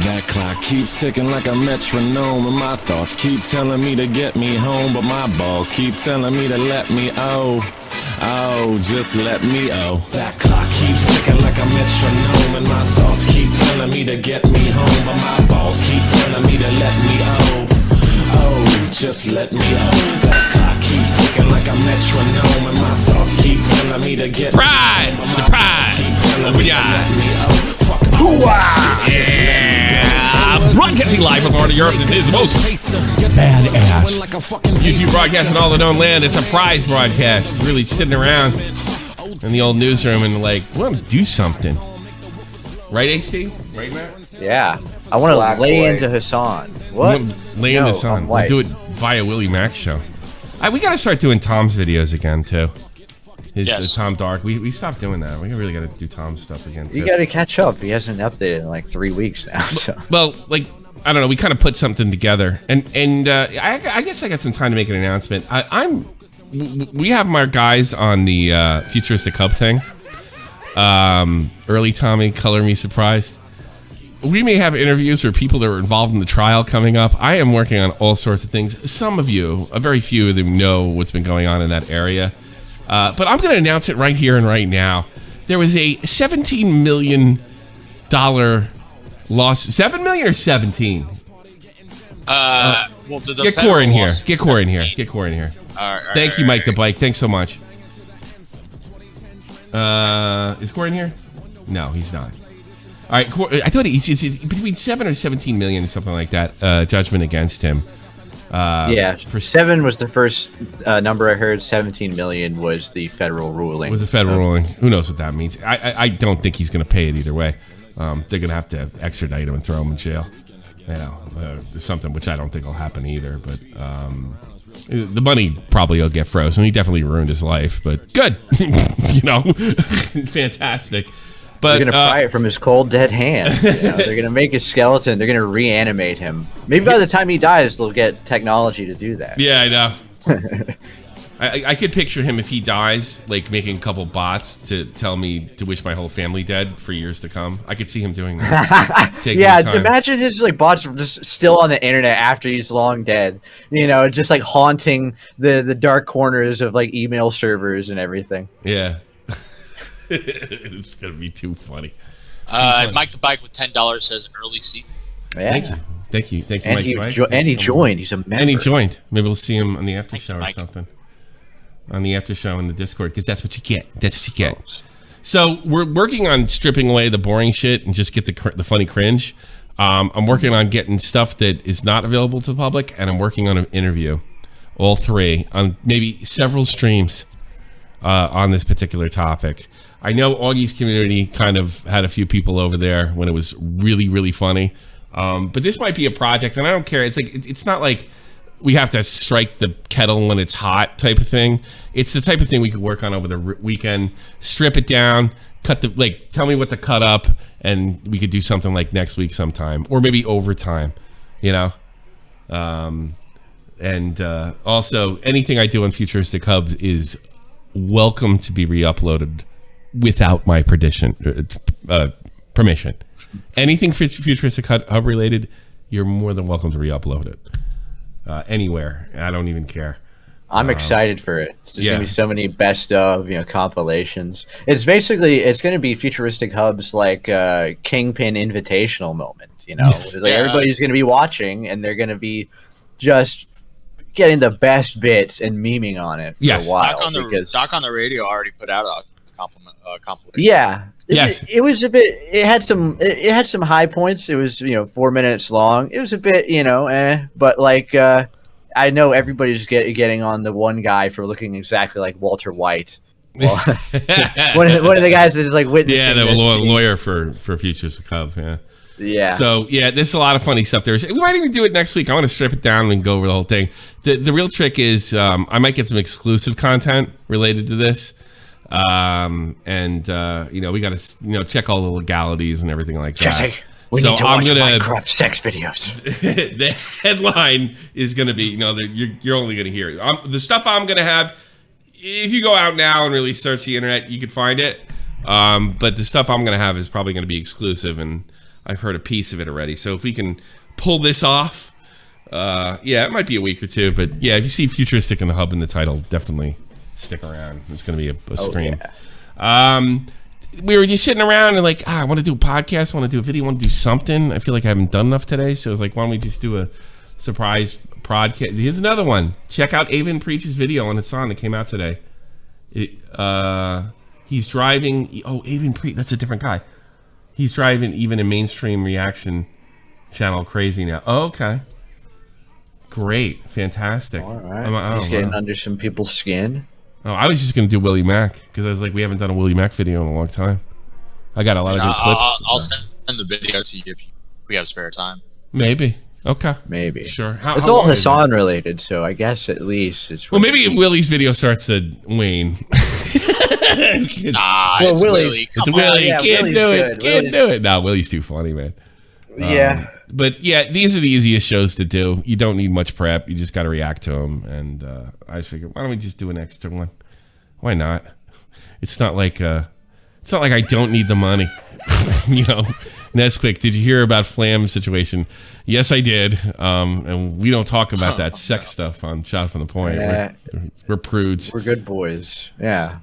That clock keeps ticking like a metronome, and my thoughts keep telling me to get me home, but my balls keep telling me to let me just let me That clock keeps ticking like a metronome, and my thoughts keep telling me to get me home, but my balls keep telling me to let me just let me That clock keeps ticking like a metronome, and my thoughts keep telling me to get Surprise! Broadcasting live from Florida, Europe. This is the most badass YouTube broadcast in all the known land. A surprise broadcast. Really sitting around in the old newsroom and like, we want to do something. Right, AC? Right, Matt? Yeah. I want to lay into Hassan. What? Lay into Hassan. We'll do it via WillyMacShow. We got to start doing Tom's videos again, too. His Tom Dark. We stopped doing that. We really got to do Tom's stuff again, too. You got to catch up. He hasn't updated in like 3 weeks now. So. Well, like, I don't know. We kind of put something together. And I guess I got some time to make an announcement. We have my guys on the FuturisticHub thing. Early Tommy, color me surprised. We may have interviews for people that were involved in the trial coming up. I am working on all sorts of things. Some of you, a very few of them, know what's been going on in that area. But I'm going to announce it right here and right now. There was a $17 million loss. 7 million or 17? Well, get Core in here. Get Core in here. Get Core in here. Thank you, Mike the Bike. Thanks so much. Is Core in here? No, he's not. All right, I thought it's between 7 or 17 million or something like that. Judgment against him. For 7 was the first number I heard. 17 million was the federal ruling. Was the federal ruling? Who knows what that means? I don't think he's going to pay it either way. They're going to have to extradite him and throw him in jail. You know, something which I don't think will happen either. But the money probably will get frozen. He definitely ruined his life. But good, fantastic. But they're going to pry it from his cold, dead hands. They're going to make his skeleton. They're going to reanimate him. Maybe by the time he dies, they'll get technology to do that. Yeah, I know. I could picture him if he dies, like making a couple bots to tell me to wish my whole family dead for years to come. I could see him doing that. Yeah, imagine his like bots just still on the internet after he's long dead. Just like haunting the dark corners of like email servers and everything. Yeah. It's gonna be too funny. Mike the Bike with $10 says early seat. Yeah. Thank you, and Mike the Bike. He joined. He's a member. And he joined. Maybe we'll see him on the after show or something. On the after show in the Discord, because that's what you get. That's what you get. So we're working on stripping away the boring shit and just get the funny cringe. I'm working on getting stuff that is not available to the public, and I'm working on an interview. All three on maybe several streams on this particular topic. I know Augie's community kind of had a few people over there when it was really, really funny. But this might be a project, and I don't care. It's like it's not like we have to strike the kettle when it's hot type of thing. It's the type of thing we could work on over the weekend. Strip it down, tell me what to cut up, and we could do something like next week sometime, or maybe overtime, And also, anything I do on Futuristic Hub is welcome to be re-uploaded without my permission. Anything Futuristic Hub related, you're more than welcome to re-upload it anywhere. I don't even care. I'm excited for it. There's going to be so many best of compilations. It's going to be Futuristic Hub's like Kingpin Invitational moment. Everybody's going to be watching, and they're going to be just getting the best bits and memeing on it for a while. Doc on the radio already put out a compilation. Yeah. Yes. It was a bit. It had some high points. It was 4 minutes long. It was a bit but like I know everybody's getting on the one guy for looking exactly like Walter White. Well, one of the guys that's like witnessing. Yeah, the lawyer for Futuristic Hub. Yeah. Yeah. So there's a lot of funny stuff there. We might even do it next week. I want to strip it down and go over the whole thing. The real trick is I might get some exclusive content related to this. We got to check all the legalities and everything like that. Jesse, we need to watch Minecraft sex videos. The headline is going to be you're only going to hear it. The stuff I'm going to have. If you go out now and really search the internet, you could find it. But the stuff I'm going to have is probably going to be exclusive, and I've heard a piece of it already. So if we can pull this off, yeah, it might be a week or two. But yeah, if you see Futuristic in the Hub in the title, definitely stick around. It's going to be a scream. Yeah. We were just sitting around and like, I want to do a podcast, I want to do a video, I want to do something. I feel like I haven't done enough today. So I was like, why don't we just do a surprise podcast? Here's another one. Check out Avon Preach's video on Hassan that came out today. He's driving. Oh, Avon Preach, that's a different guy. He's driving even a mainstream reaction channel crazy now. Oh, okay. Great. Fantastic. All right. He's getting under some people's skin. Oh, I was just going to do Willie Mac because I was like, we haven't done a Willie Mac video in a long time. I got a lot of good clips. I'll send the video to you if we have spare time. Maybe. Okay. Maybe. Sure. It's all Hassan related, so I guess at least it's... Well, maybe if Willie's video starts to wane. It's Willie. It's Willie. Yeah, Can't Willie's do it. good. Can't do it. No, Willie's too funny, man. Yeah. But yeah, these are the easiest shows to do. You don't need much prep. You just got to react to them. And I figured, why don't we just do an extra one? Why not? It's not like I don't need the money. You know. Nesquick, did you hear about Flam's situation? Yes, I did. And we don't talk about that sex stuff on Shot from the Point. We're prudes. We're good boys. Yeah.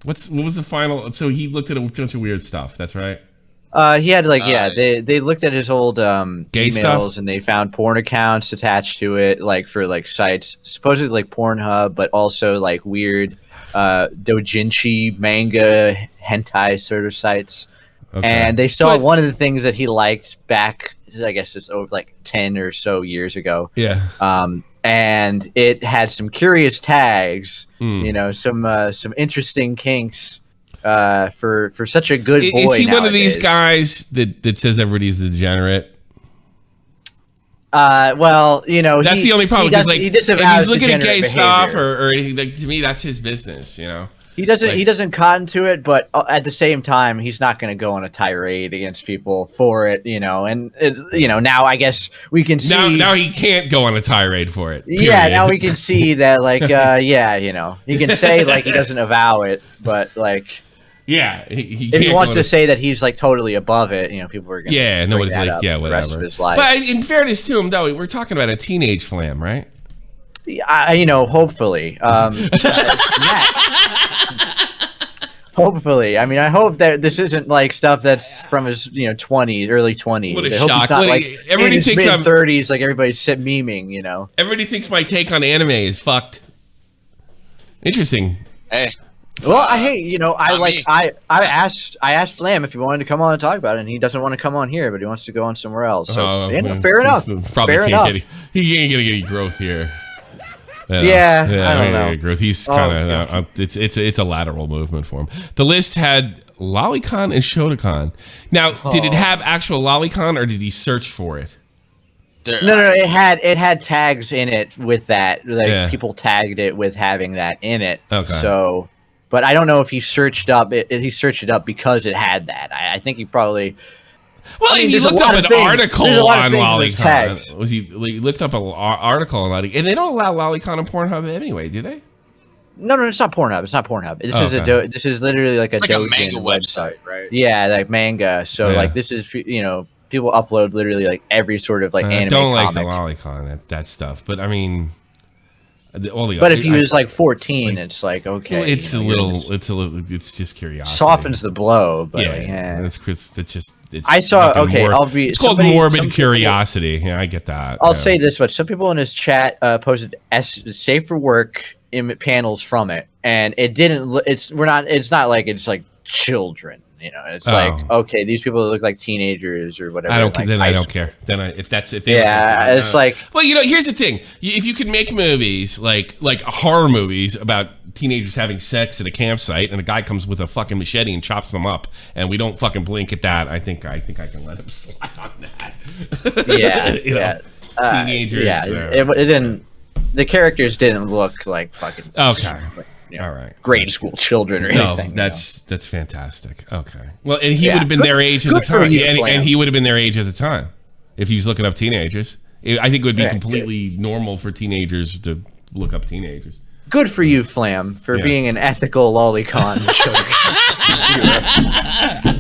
What was the final? So he looked at a bunch of weird stuff. That's right. He had they looked at his old emails stuff? and they found porn accounts attached to it, like for like sites supposedly like Pornhub, but also like weird doujinshi manga hentai sort of sites. Okay. And they saw one of the things that he liked back, I guess it's over like 10 or so years ago. Yeah. And it had some curious tags, you know, some interesting kinks. For such a good boy. Is he nowadays. one of these guys that says everybody's a degenerate? Well, you know, that's the only problem. Like, he if he's looking at gay behavior. stuff, or like, to me, that's his business. You know, he doesn't cotton to it, but at the same time, he's not going to go on a tirade against people for it. You know, and you know, now I guess we can see now he can't go on a tirade for it. Period. Yeah, now we can see that, like, yeah, you know, he can say like he doesn't avow it, but like. Yeah, if he wants to say that he's like totally above it, you know, people are gonna nobody's like, yeah, whatever. The rest of his life. But in fairness to him, though, we're talking about a teenage Flam, right? You know, hopefully. Hopefully, I mean, I hope that this isn't like stuff that's from his, you know, 20s, early 20s. What a I hope shock! he's not, like, everybody thinks I'm 30s, like everybody's memeing, you know. Everybody thinks my take on anime is fucked. Interesting. Hey. Well, I hate, you know, I asked Flam if he wanted to come on and talk about it, and he doesn't want to come on here, but he wants to go on somewhere else. So, fair enough. Probably fair enough. He ain't gonna get any growth here. Yeah, I don't know. Growth. He's kind of it's a lateral movement for him. The list had Lolicon and Shotokan. Now, did it have actual Lolicon, or did he search for it? No, it had tags in it with that. Like people tagged it with having that in it. Okay. So. But I don't know if he searched up. He searched it up because it had that. I think he probably. Well, he looked up an article on Lolicon. He looked up an article on Lolicon, and they don't allow Lolicon on Pornhub anyway, do they? No, it's not Pornhub. It's not Pornhub. This is literally like a manga website, right? Yeah, like manga. So like this is, you know, people upload literally like every sort of like anime. Don't comic. Like the Lolicon that stuff, but I mean. But if he was like 14, it's like, okay. Well, it's just curiosity. Softens the blow, but it's called morbid curiosity. Yeah, I get that. I'll say this much: some people in his chat posted safe for work panels from it, and it didn't. It's not like it's like children. You know, it's like, okay, these people look like teenagers or whatever. I don't care. It's like, well, you know, here's the thing: if you could make movies like horror movies about teenagers having sex at a campsite, and a guy comes with a fucking machete and chops them up, and we don't fucking blink at that, I think I can let him slide on that. Yeah, you know, teenagers. Yeah, it didn't. The characters didn't look like fucking. Okay. You know, all right, grade school children or anything. That's fantastic. Okay, well, and he would have been their age at the time, and he would have been their age at the time if he was looking up teenagers. I think it would be completely normal for teenagers to look up teenagers. Good for you, Flam, for being an ethical lolicon.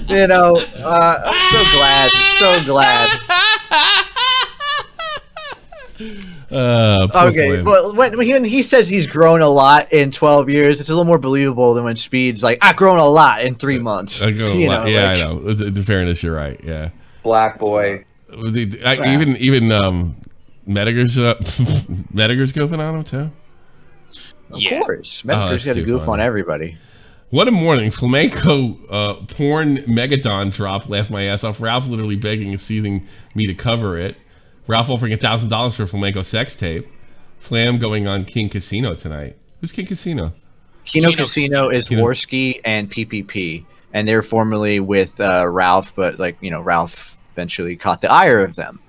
You know, I'm so glad. So glad. Okay, well, when he says he's grown a lot in 12 years, it's a little more believable than when Speed's like, I've grown a lot in 3 months. I know. In fairness, you're right. Yeah. Black boy. Even Metager's Metager's goofing on him too. Of course, Metager's got to goof on everybody. What a morning! Flamenco porn megadon drop. Laughed my ass off. Ralph literally begging and seething me to cover it. Ralph offering $1,000 for Flamenco sex tape. Flam going on King Casino tonight. Who's King Casino? Kino Casino is Worski and PPP, and they're formerly with Ralph, but Ralph eventually caught the ire of them.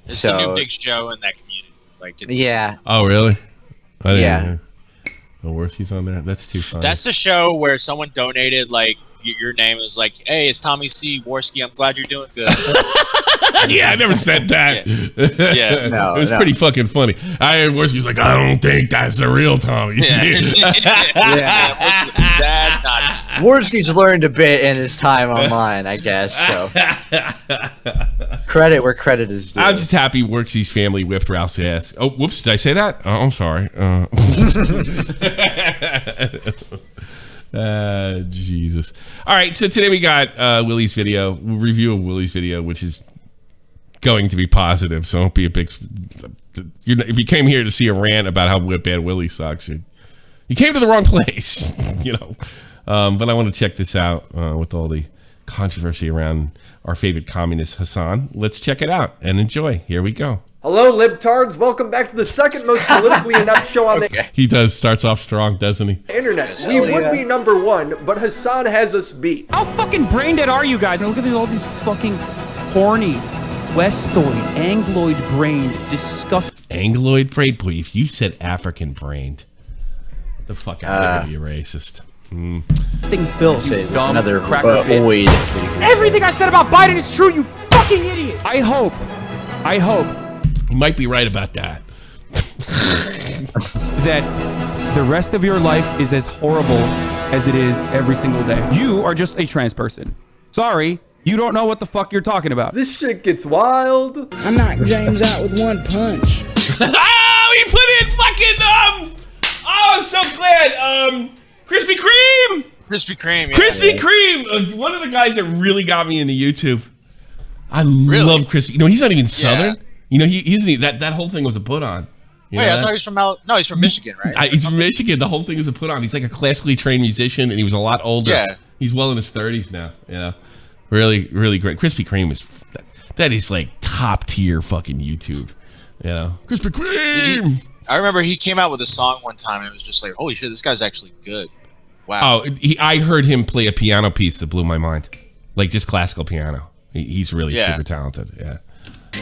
It's a new big show in that community. Yeah. Oh really? I didn't know. Oh, Worski's on there. That's too funny. That's the show where someone donated your name is like, hey, it's Tommy C. Worski. I'm glad you're doing good. Yeah, I never said that. Yeah. No, it was pretty fucking funny. I heard Worski's like, I don't think that's the real Tommy. That's not. Worski's learned a bit in his time online, I guess. So credit where credit is due. I'm just happy Worski's family whipped Ralph's ass. Oh, whoops! Did I say that? Oh, I'm sorry. Jesus. All right, so today we got Willy's video, review of Willy's video, which is going to be positive, so don't be a big... if you came here to see a rant about how bad Willy sucks, you came to the wrong place, but I want to check this out with all the controversy around our favorite communist Hassan. Let's check it out and enjoy. Here we go. Hello, libtards. Welcome back to the second most politically inept show on the He starts off strong, doesn't he? internet. We would be number one, but Hassan has us beat. How fucking brain dead are you guys? Look at all these fucking horny, Westoid, Angloid-brained, disgusting... Angloid-brained? Boy, if you said African-brained, the fuck out of here, you racist. Thing filth, you dumb another cracker oid. Everything I said about Biden is true, you fucking idiot! I hope. You might be right about that. That the rest of your life is as horrible as it is every single day. You are just a trans person. Sorry, you don't know what the fuck you're talking about. This shit gets wild. I knocked James out with one punch. Oh, he put in fucking, oh, I'm so glad, Krispy Kreme! Krispy Kreme, yeah. Krispy Kreme! One of the guys that really got me into YouTube. I love Krispy. He's not even Southern. Yeah. He isn't. That whole thing was a put on. Wait, I thought he was from no, he's from Michigan, right? He's from Michigan. The whole thing was a put on. He's like a classically trained musician, and he was a lot older. Yeah. He's well in his 30s now. Really, really great. Krispy Kreme is that is like top tier fucking YouTube. Krispy Kreme. I remember he came out with a song one time, and it was just like, holy shit, this guy's actually good. Wow. Oh, I heard him play a piano piece that blew my mind, like just classical piano. He's really super talented. Yeah.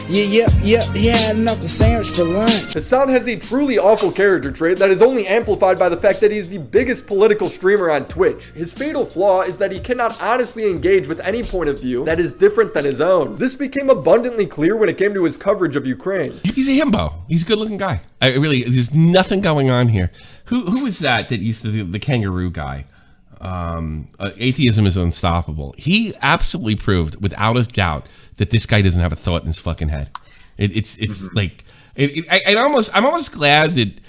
Yep, he had enough of sandwich for lunch. Hassan has a truly awful character trait that is only amplified by the fact that he's the biggest political streamer on Twitch. His fatal flaw is that he cannot honestly engage with any point of view that is different than his own. This became abundantly clear when it came to his coverage of Ukraine. He's a himbo. He's a good-looking guy. There's nothing going on here. Who is that used to the kangaroo guy? Atheism is unstoppable. He absolutely proved, without a doubt, that this guy doesn't have a thought in his fucking head. I'm almost glad that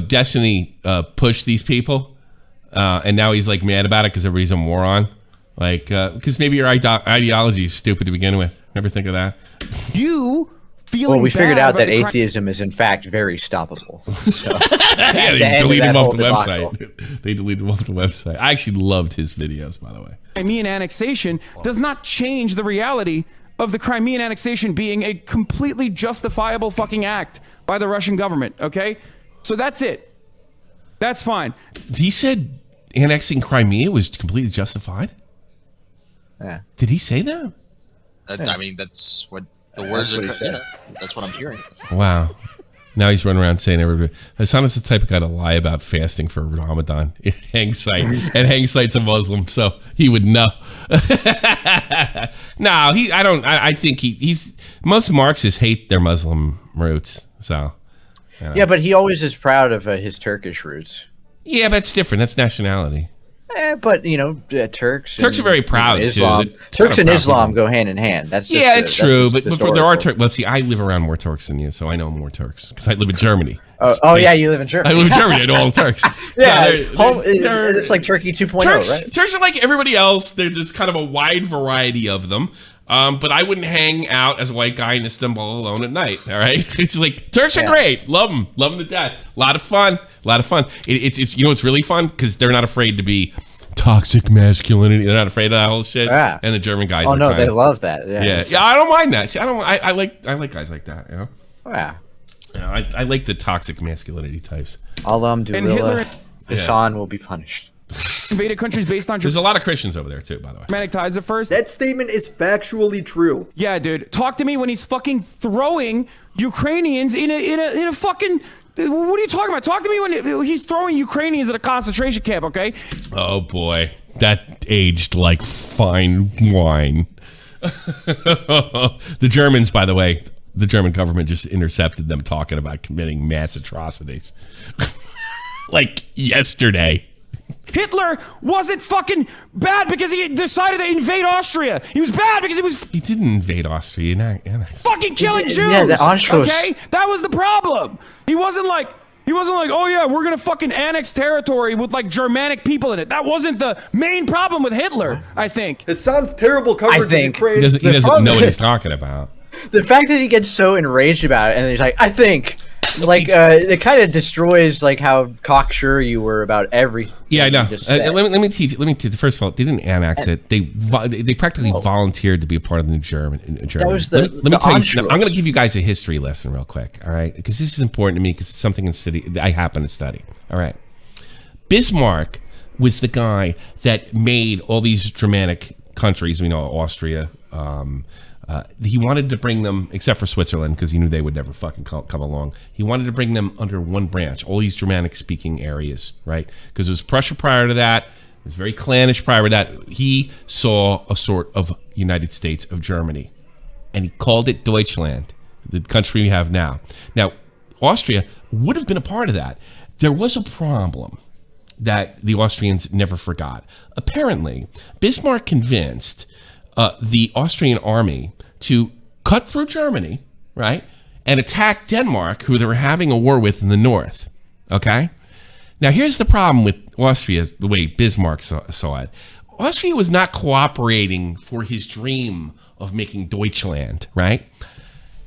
Destiny pushed these people, and now he's like mad about it because everybody's a moron. Because maybe your ideology is stupid to begin with. Never think of that. Well, we figured out that atheism is in fact very stoppable. So. Yeah, they deleted him off the website. They deleted him off the website. I actually loved his videos, by the way. Crimean annexation does not change the reality of the Crimean annexation being a completely justifiable fucking act by the Russian government, okay? So that's it. That's fine. He said annexing Crimea was completely justified? Yeah. Did he say that? I mean, that's what the words are. That's what I'm hearing. Wow. Now he's running around saying everybody. Hassan is the type of guy to lie about fasting for Ramadan. It hangs sight. And hangs sight's a Muslim, so he would know. No, I think he's most Marxists hate their Muslim roots. So yeah, but he always is proud of his Turkish roots. Yeah, but it's different. That's nationality. But Turks are very proud Islam. too. Turks and Islam go hand in hand. That's just it's true. But there are Turks. Turks. Well, see, I live around more Turks than you, so I know more Turks because I live in Germany. Oh yeah, you live in Germany. I live in Germany. I know all the Turks. It's like Turkey 2.0, right? Turks are like everybody else. There's kind of a wide variety of them. But I wouldn't hang out as a white guy in Istanbul alone at night. All right, it's like Turks are great. Love them to death. A lot of fun. It's it's really fun because they're not afraid to be toxic masculinity. They're not afraid of that whole shit. Yeah. And the German guys. Oh no, they love that. Yeah. I don't mind that. See, I like guys like that. Yeah. I like the toxic masculinity types. Alhamdulillah, Hassan will be punished. Invaded countries based on There's a lot of Christians over there too, by the way. Germanic ties at first. That statement is factually true. Yeah, dude. Talk to me when he's fucking throwing Ukrainians in a fucking. What are you talking about? Talk to me when he's throwing Ukrainians at a concentration camp, okay? Oh boy, that aged like fine wine. The Germans, by the way, the German government just intercepted them talking about committing mass atrocities. Like yesterday. Hitler wasn't fucking bad because he decided to invade Austria. He was bad because he didn't invade Austria. Fucking killing Jews. Yeah, the Austrians. Okay, that was the problem. He wasn't like, oh yeah, we're gonna fucking annex territory with like Germanic people in it. That wasn't the main problem with Hitler. I think. Hassan's terrible coverage of Ukraine. He doesn't know what he's talking about. The fact that he gets so enraged about it, and he's like, I think. Like it kind of destroys like how cocksure you were about everything. Yeah, I know. Let me teach. First of all, they didn't annex it. They practically volunteered to be a part of the German. That was let me tell you something. I'm going to give you guys a history lesson real quick. All right, because this is important to me because it's something I happen to study. All right, Bismarck was the guy that made all these Germanic countries. We know Austria. He wanted to bring them, except for Switzerland, because he knew they would never fucking come along. He wanted to bring them under one branch, all these Germanic-speaking areas, right? Because it was Prussia prior to that. It was very clannish prior to that. He saw a sort of United States of Germany, and he called it Deutschland, the country we have now. Now, Austria would have been a part of that. There was a problem that the Austrians never forgot. Apparently, Bismarck convinced the Austrian army to cut through Germany, right, and attack Denmark, who they were having a war with in the north, okay? Now, here's the problem with Austria, the way Bismarck saw it. Austria was not cooperating for his dream of making Deutschland, right?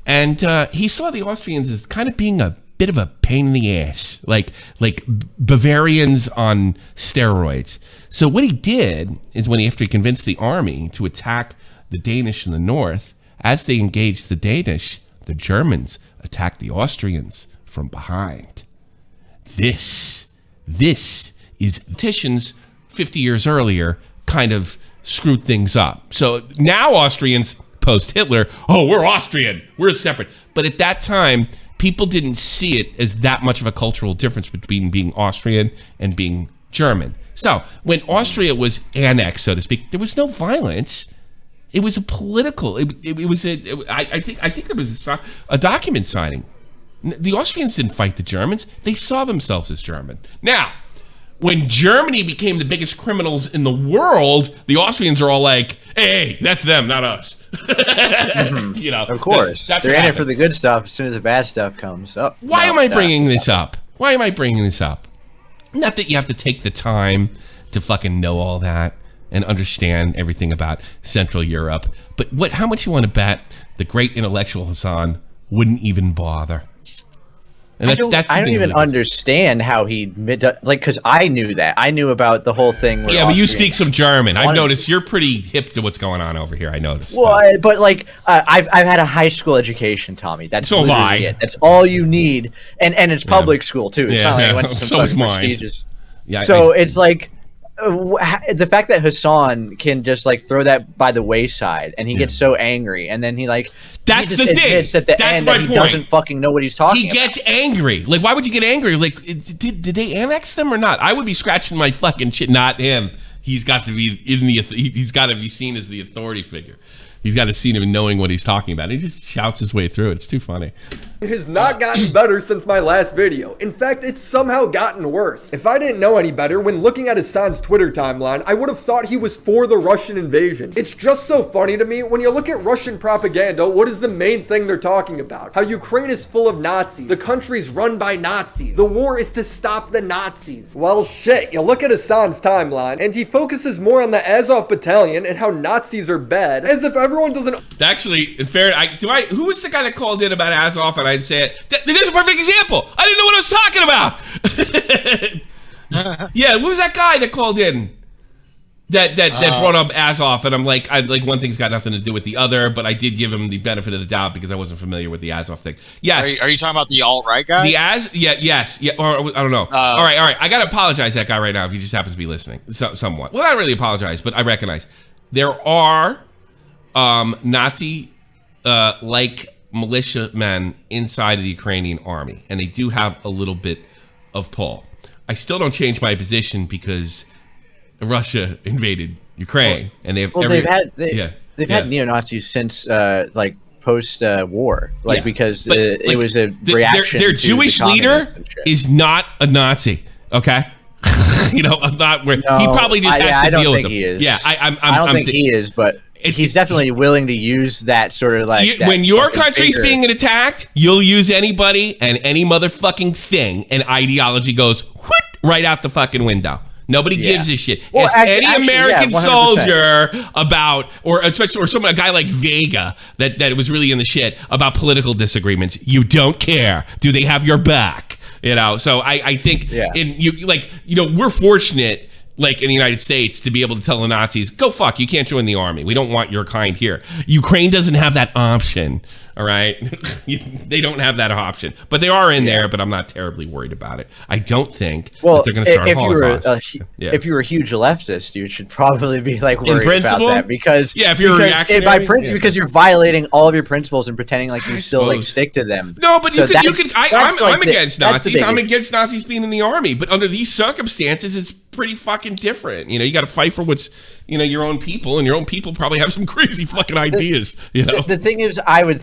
And he saw the Austrians as kind of being a bit of a pain in the ass, like Bavarians on steroids. So what he did is after he convinced the army to attack the Danish in the north, as they engaged the Danish, the Germans attacked the Austrians from behind. This is petitions 50 years earlier kind of screwed things up. So now Austrians, post-Hitler, oh, we're Austrian, we're separate. But at that time, people didn't see it as that much of a cultural difference between being Austrian and being German. So when Austria was annexed, so to speak, there was no violence. It was a political. I think there was a document signing. The Austrians didn't fight the Germans. They saw themselves as German. Now, when Germany became the biggest criminals in the world, the Austrians are all like, "Hey, that's them, not us." Mm-hmm. Of course, they're in it for the good stuff. As soon as the bad stuff comes up. Why am I bringing this up? Not that you have to take the time to fucking know all that and understand everything about Central Europe, but how much you want to bet the great intellectual Hassan wouldn't even bother? And I don't even understand how he because I knew that. I knew about the whole thing. Yeah, but you speak some German. I've noticed you're pretty hip to what's going on over here. I noticed. Well, but I've had a high school education, Tommy. That's so literally it. That's all you need, and it's public school too. It's not like I went to some prestigious. Yeah. So it's like the fact that Hassan can just throw that by the wayside, and he gets so angry, and then that's the thing. At the end that he doesn't fucking know what he's talking about. He gets angry. Like, why would you get angry? Like, did they annex them or not? I would be scratching my fucking shit. Not him. He's got to be he's got to be seen as the authority figure. He's got a scene of him knowing what he's talking about. He just shouts his way through it. It's too funny. Has not gotten better since my last video. In fact, it's somehow gotten worse. If I didn't know any better, when looking at Hasan's Twitter timeline, I would have thought he was for the Russian invasion. It's just so funny to me. When you look at Russian propaganda, what is the main thing they're talking about? How Ukraine is full of Nazis. The country's run by Nazis. The war is to stop the Nazis. Well, shit, you look at Hasan's timeline, and he focuses more on the Azov battalion and how Nazis are bad, as if everyone doesn't... Actually, in fair, who was the guy that called in about Azov and I'd say it? There's a perfect example. I didn't know what I was talking about. Yeah, what was that guy that called in? That brought up Azov, and I'm like, one thing's got nothing to do with the other, but I did give him the benefit of the doubt because I wasn't familiar with the Azov thing. Yes. Are you talking about the alt-right guy? Yes, or I don't know. All right. I gotta apologize to that guy right now if he just happens to be listening, somewhat. Well, not really apologize, but I recognize there are Nazi like militiamen inside of the Ukrainian army, and they do have a little bit of pull. I still don't change my position because Russia invaded Ukraine, and they've had neo-Nazis since like post-war, because it was a reaction. Their to Jewish the leader is not a Nazi, okay? I'm not where he probably just has to deal with them. He is. Yeah, I don't think he is, but he's definitely willing to use that sort of when your country's being attacked, you'll use anybody and any motherfucking thing, and ideology goes right out the fucking window. Nobody gives a shit. Well, any American soldier about, or especially, a guy like Vega that was really in the shit about political disagreements. You don't care. Do they have your back? So I think we're fortunate, like in the United States, to be able to tell the Nazis, go fuck, you can't join the army. We don't want your kind here. Ukraine doesn't have that option, all right? They don't have that option. But they are in there, but I'm not terribly worried about it. I don't think that they're going to start a Holocaust. If you were a huge leftist, you should probably be worried about that because if you're reactionary, because you're violating all of your principles and pretending like you still stick to them. No, but I'm against Nazis. I'm against Nazis being in the army, but under these circumstances, it's pretty fucking different. You got to fight for what's your own people, and your own people probably have some crazy fucking ideas. The thing is, I would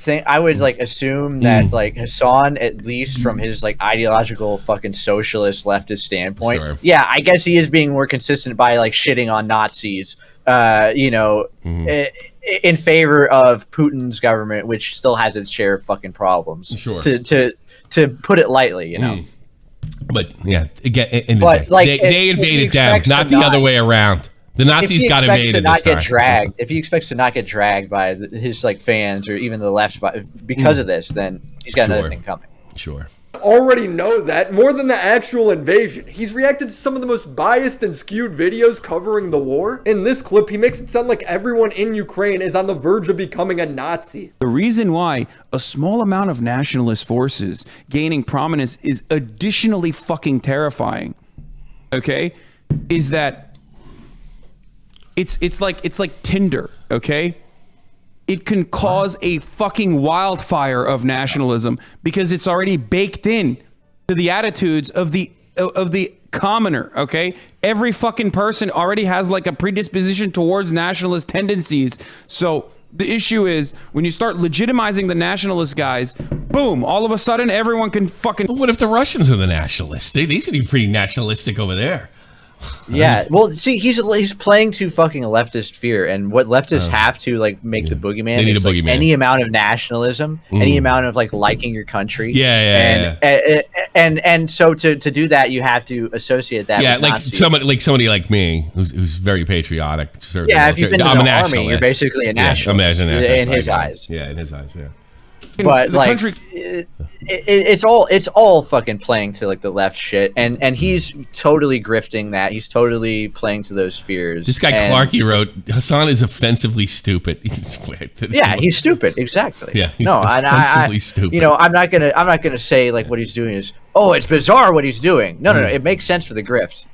assume that Hassan, at least from his ideological fucking socialist leftist standpoint, I guess he is being more consistent by shitting on Nazis, in favor of Putin's government, which still has its share of fucking problems. Sure. To put it lightly, But they invaded them, not the other way around. The Nazis got invaded this time. If he expects to not get dragged by his fans or even the left because of this, then he's got another thing coming. Sure. Already know that more than the actual invasion. He's reacted to some of the most biased and skewed videos covering the war. In this clip, he makes it sound like everyone in Ukraine is on the verge of becoming a Nazi. The reason why a small amount of nationalist forces gaining prominence is additionally fucking terrifying, okay, is that it's like Tinder, okay? It can cause a fucking wildfire of nationalism because it's already baked in to the attitudes of the commoner, okay? Every fucking person already has a predisposition towards nationalist tendencies. So the issue is when you start legitimizing the nationalist guys, boom, all of a sudden everyone can fucking... But what if the Russians are the nationalists? They seem to be pretty nationalistic over there. Yeah, well, see, he's playing to fucking a leftist fear, and what leftists have to make the boogeyman. They need a boogeyman. Any amount of nationalism, any amount of liking your country. And so to do that, you have to associate that. Yeah, with somebody like me who's very patriotic. If you've been in the army, you're basically a nationalist. In his eyes. Yeah, in his eyes. Yeah. But it's all fucking playing to the left shit, and he's totally grifting that. He's totally playing to those fears. This guy Clarky wrote, Hassan is offensively stupid. He's stupid. Exactly. Yeah, he's offensively stupid. I'm not gonna say what he's doing is it's bizarre what he's doing. No, it makes sense for the grift.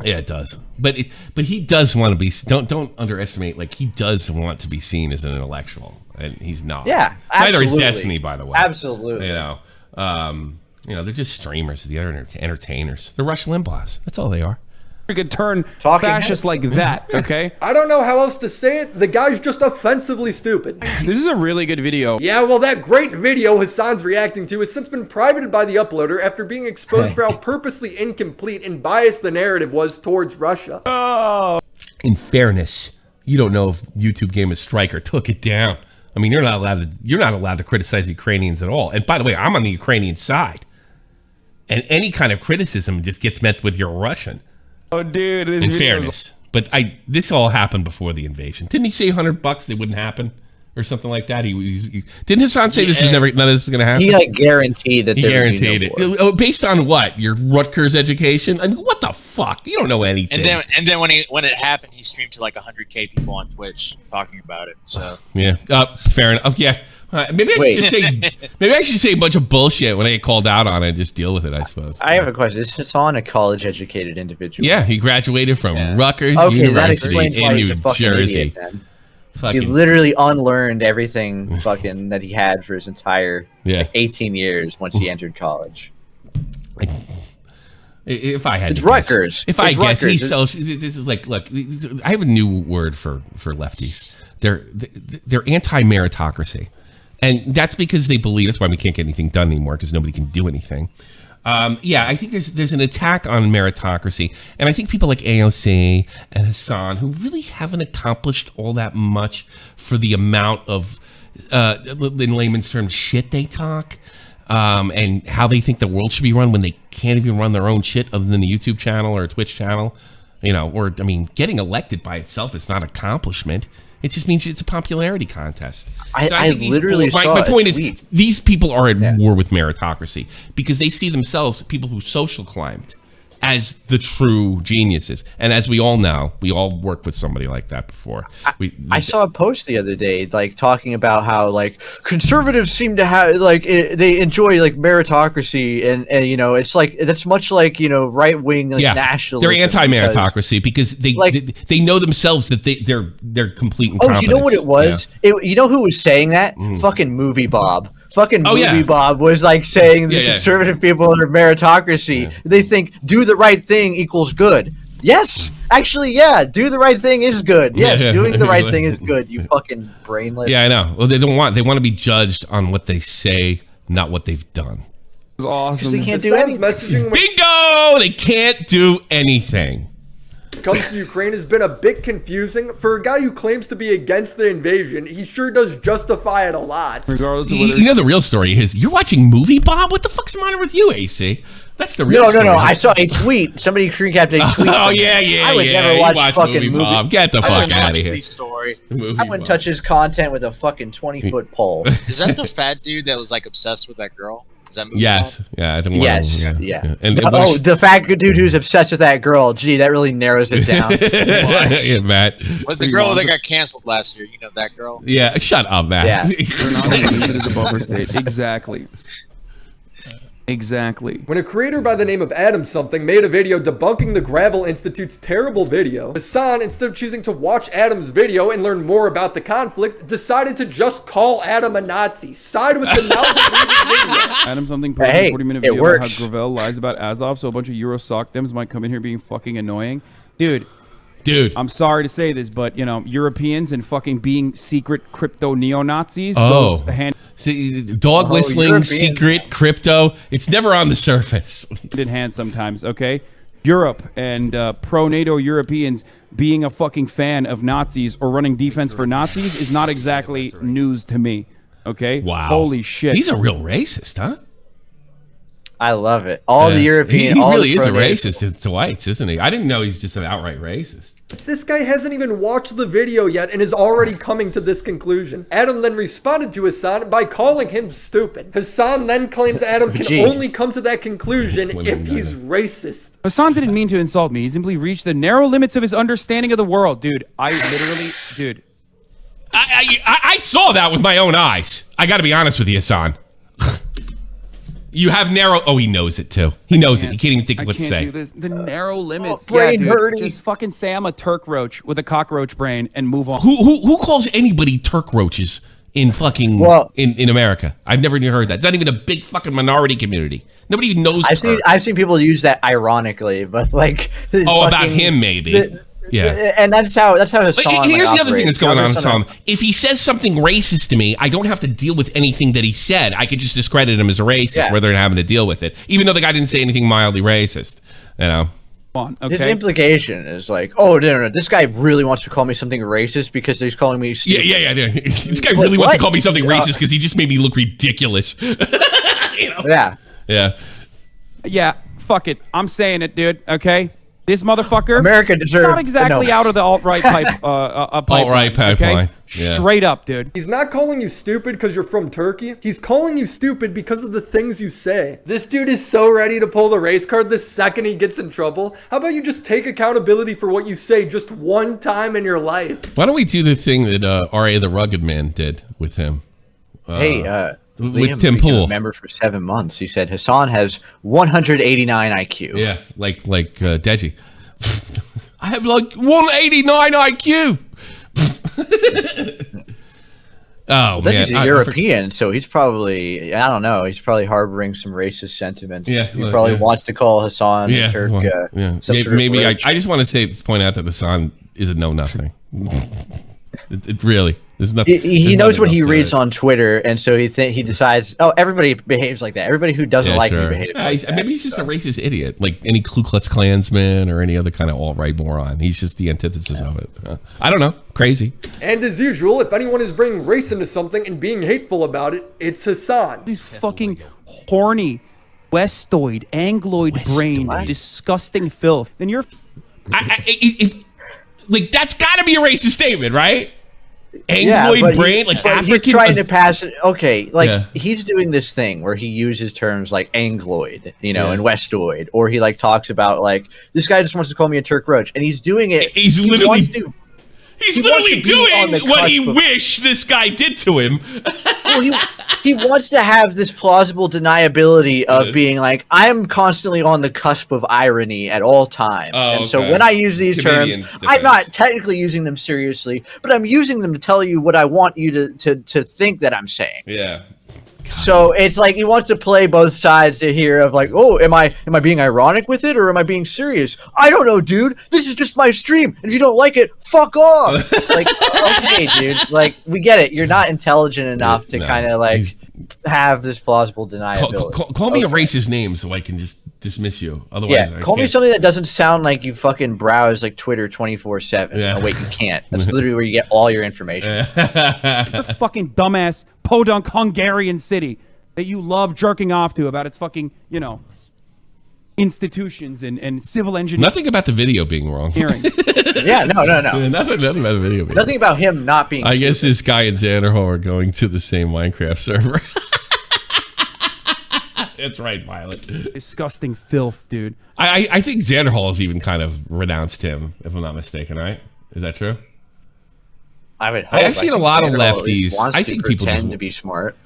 Yeah, it does. But he does want to be. Don't underestimate. He does want to be seen as an intellectual, and he's not. Yeah, neither is Destiny, by the way. Absolutely. They're just streamers. They're entertainers. They're Rush Limbaughs. That's all they are. could turn Talking fascist heads. like that, okay? I don't know how else to say it. The guy's just offensively stupid. This is a really good video. Yeah, well, that great video Hasan's reacting to has since been privated by the uploader after being exposed for how purposely incomplete and biased the narrative was towards Russia. In fairness, you don't know if YouTube gave a strike or took it down. I mean, you're not allowed to criticize Ukrainians at all. And by the way, I'm on the Ukrainian side. And any kind of criticism just gets met with you're Russision. Oh, dude, this In video is fairness. But this all happened before the invasion. Didn't he say $100 they wouldn't happen? Or something like that. Didn't Hassan say none of this is going to happen? He like guaranteed that He guaranteed it. Based on what? Your Rutgers education? I mean, what the fuck? You don't know anything. And then when it happened, he streamed to like 100K people on Twitch talking about it. So yeah, fair enough. Yeah, maybe I should say a bunch of bullshit when I get called out on it and just deal with it. I suppose. I have a question. Is Hassan a college-educated individual? Yeah, he graduated from Rutgers Okay, that University explains why in he's New a fucking Jersey. idiot, then. He Fucking, literally unlearned everything fucking that he had for his entire 18 years once he entered college. If I had It's to guess, Rutgers. if I It's guess, Rutgers. he's so. This is like, look, I have a new word for lefties. They're anti-meritocracy, and that's because they believe that's why we can't get anything done anymore because nobody can do anything. Yeah, I think there's an attack on meritocracy, and I think people like AOC and Hassan, who really haven't accomplished all that much for the amount of, in layman's terms, shit they talk, and how they think the world should be run when they can't even run their own shit other than the YouTube channel or a Twitch channel, or I mean, getting elected by itself is not an accomplishment. It just means it's a popularity contest. I literally saw my point a is, tweet. these people are at war with meritocracy because they see themselves, people who social climbed, as the true geniuses. And as we all know, we all worked with somebody like that before. I saw a post the other day, like talking about how like conservatives seem to have like they enjoy like meritocracy, and it's like that's much like right wing nationalism. They're anti-meritocracy because they know themselves that they're complete incompetence. Oh, you know what it was? You know who was saying that? Fucking Movie Bob. Fucking Movie Bob was like saying the conservative people are meritocracy. They think do the right thing equals good. Yes, actually, yeah, do the right thing is good. Yes, doing the right thing is good. You fucking brainless. Yeah, I know. Well, they want to be judged on what they say, not what they've done. It's awesome. They can't do anything. Bingo! They can't do anything. Comes to Ukraine has been a bit confusing. For a guy who claims to be against the invasion, he sure does justify it a lot. Regardless of whether the real story is you're watching Movie Bob? What the fuck's the matter with you, AC? That's the real story. No. I saw a tweet. Somebody screen capped a tweet. Oh, yeah. I would never watch fucking Movie Bob. Get the fuck out of here. Story. I wouldn't touch his content with a fucking 20-foot pole. Is that the fat dude that was like obsessed with that girl? Is that Movie Yes. Bob? Yeah, I think Yeah. And the fat dude who's obsessed with that girl. Gee, that really narrows it down. yeah, Matt. But the girl that got canceled last year, you know that girl? Yeah, shut up, Matt. Yeah. they're not going to use it as a buffer state. Exactly. When a creator by the name of Adam something made a video debunking the Gravel Institute's terrible video, Hasan, instead of choosing to watch Adam's video and learn more about the conflict, decided to just call Adam a Nazi, side with the now deleted video. Adam something posted a 40-minute video about how Gravel lies about Azov, so a bunch of Euro sock dems might come in here being fucking annoying. Dude, I'm sorry to say this, but Europeans and fucking being secret crypto neo-Nazis goes hand See, dog whistling, European. Secret, crypto, it's never on the surface. in hand sometimes, okay? Europe and pro-NATO Europeans being a fucking fan of Nazis or running defense for Nazis is not exactly news to me, okay? Wow. Holy shit. He's a real racist, huh? I love it. All the European... He really is a racist to whites, isn't he? I didn't know he's just an outright racist. This guy hasn't even watched the video yet and is already coming to this conclusion. Adam then responded to Hasan by calling him stupid. Hasan then claims Adam can only come to that conclusion if he's racist. Hasan didn't mean to insult me. He simply reached the narrow limits of his understanding of the world. Dude, I saw that with my own eyes. I got to be honest with you, Hasan. You have narrow... Oh, he knows it, too. He knows it. He can't even think of what to say. Do this. The narrow limits. Brain dude. hurting. Just fucking say I'm a Turk roach with a cockroach brain and move on. Who calls anybody Turk roaches in fucking in America. I've never even heard that. It's not even a big fucking minority community. Nobody even knows. I've seen people use that ironically, but like about him maybe. Yeah, and that's how Hassan. Here's the other thing that's going on, Hassan. If he says something racist to me, I don't have to deal with anything that he said. I could just discredit him as a racist, whether they're having to deal with it, even though the guy didn't say anything mildly racist. You know. His implication is like, oh no, this guy really wants to call me something racist because he's calling me stupid. Yeah. This guy really wants to call me something racist because he just made me look ridiculous. You know? Yeah. Fuck it. I'm saying it, dude. Okay. This motherfucker, America deserves not exactly out of the alt-right pipe, alt-right pipeline. Okay? Straight up, dude. He's not calling you stupid because you're from Turkey. He's calling you stupid because of the things you say. This dude is so ready to pull the race card the second he gets in trouble. How about you just take accountability for what you say just one time in your life? Why don't we do the thing that R.A. the Rugged Man did with him? With Liam Tim Pool, a member for 7 months. He said Hassan has 189 IQ. Yeah, like Deji. I have like 189 IQ. He's a European, so he's probably, I don't know, he's probably harboring some racist sentiments. Yeah, he probably wants to call Hassan a Turk. Maybe I just want to point out that Hassan is a know-nothing. It really, there's nothing. He knows what he reads on Twitter, and so he decides, oh, everybody behaves like that. Everybody who doesn't like me behaves like that. Maybe he's just a racist idiot, like any Ku Klux Klansman or any other kind of alt-right moron. He's just the antithesis of it. I don't know. Crazy. And as usual, if anyone is bringing race into something and being hateful about it, it's Hassan. These fucking horny, Westoid, Angloid brain, disgusting filth. Then you're... Like, that's got to be a racist statement, right? Angloid brain, like African. He's trying to pass it. Okay, he's doing this thing where he uses terms like Angloid, and Westoid, or he like talks about like this guy just wants to call me a Turk roach, and he's doing it. He's literally doing what he wished this guy did to him. Well, he wants to have this plausible deniability of being like, I'm constantly on the cusp of irony at all times. So when I use these terms, I'm not technically using them seriously, but I'm using them to tell you what I want you to think that I'm saying. Yeah. So it's like he wants to play both sides here of like, oh, am I being ironic with it or am I being serious? I don't know, dude. This is just my stream, and if you don't like it, fuck off. Like, okay, dude. Like, we get it. You're not intelligent enough to kind of like have this plausible deniability. Call me a racist name so I can just dismiss you. Otherwise, call me something that doesn't sound like you fucking browse like Twitter 24/7. Yeah. Oh wait, you can't. That's literally where you get all your information. The fucking dumbass podunk Hungarian city that you love jerking off to about its fucking, institutions and civil engineering. Nothing about the video being wrong. No. Nothing about the video being Nothing about him not being I guess this guy and Xanderhall are going to the same Minecraft server. That's right, Violet. Disgusting filth, dude. I think Xanderhall has even kind of renounced him, if I'm not mistaken, right? Is that true? I would hope. I've seen a lot of lefties. I think people pretend to be smart.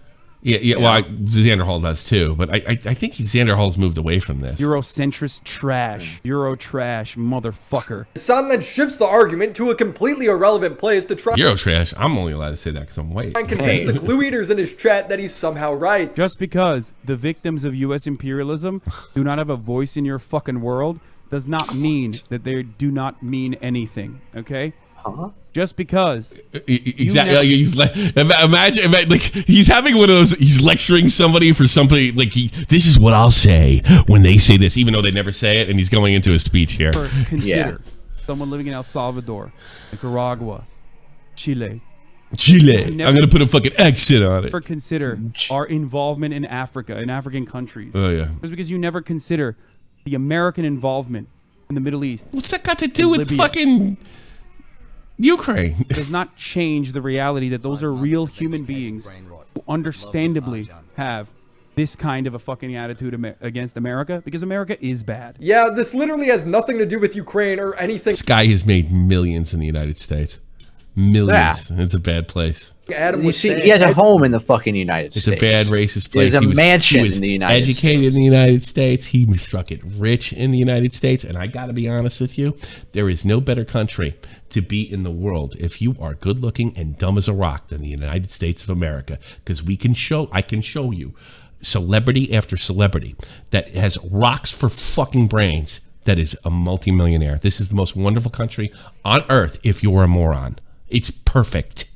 Yeah. Well, Xanderhall does too, but I think Xanderhall's moved away from this. Eurocentrist trash. Euro trash, motherfucker. Hassan then shifts the argument to a completely irrelevant place to try. Euro trash. I'm only allowed to say that because I'm white. And convince the clue eaters in his chat that he's somehow right. Just because the victims of U.S. imperialism do not have a voice in your fucking world does not mean that they do not mean anything. Okay. Just because. Exactly. He's like, imagine like he's having one of those. He's lecturing somebody for somebody like this is what I'll say when they say this, even though they never say it, and he's going into a speech here. Consider someone living in El Salvador, Nicaragua, Chile. I'm gonna put a fucking accent on it. Never consider our involvement in Africa, in African countries. Oh yeah. It's because you never consider the American involvement in the Middle East. What's that got to do with fucking Ukraine? It does not change the reality that those are real human beings who understandably have this kind of a fucking attitude against America because America is bad. Yeah, this literally has nothing to do with Ukraine or anything. This guy has made millions in the United States. Millions. It's a bad place. Adam You was see, saying, he has a home in the fucking United It's States. a bad racist place. There's a mansion he was in the United educated States. in the United States. He struck it rich in the United States. And I got to be honest with you, there is no better country to be in the world if you are good looking and dumb as a rock than the United States of America. Because I can show you celebrity after celebrity that has rocks for fucking brains that is a multimillionaire. This is the most wonderful country on earth if you're a moron. It's perfect.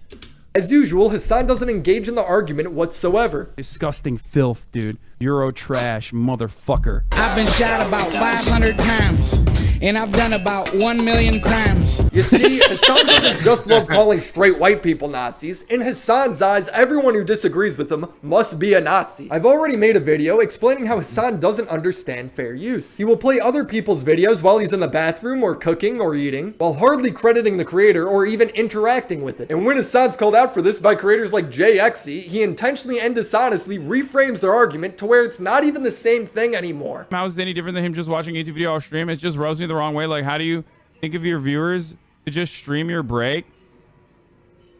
as usual, Hassan doesn't engage in the argument whatsoever. Disgusting filth, dude. Euro trash, motherfucker. I've been shot about 500 times, and I've done about 1 million crimes. You see, Hassan doesn't just love calling straight white people Nazis. In Hassan's eyes, everyone who disagrees with him must be a Nazi. I've already made a video explaining how Hassan doesn't understand fair use. He will play other people's videos while he's in the bathroom or cooking or eating, while hardly crediting the creator or even interacting with it. And when Hassan's called out for this by creators like JXE, he intentionally and dishonestly reframes their argument to where it's not even the same thing anymore. How is it any different than him just watching a YouTube video off stream? It just rubs me the wrong way. Like, how do you think of your viewers to just stream your break?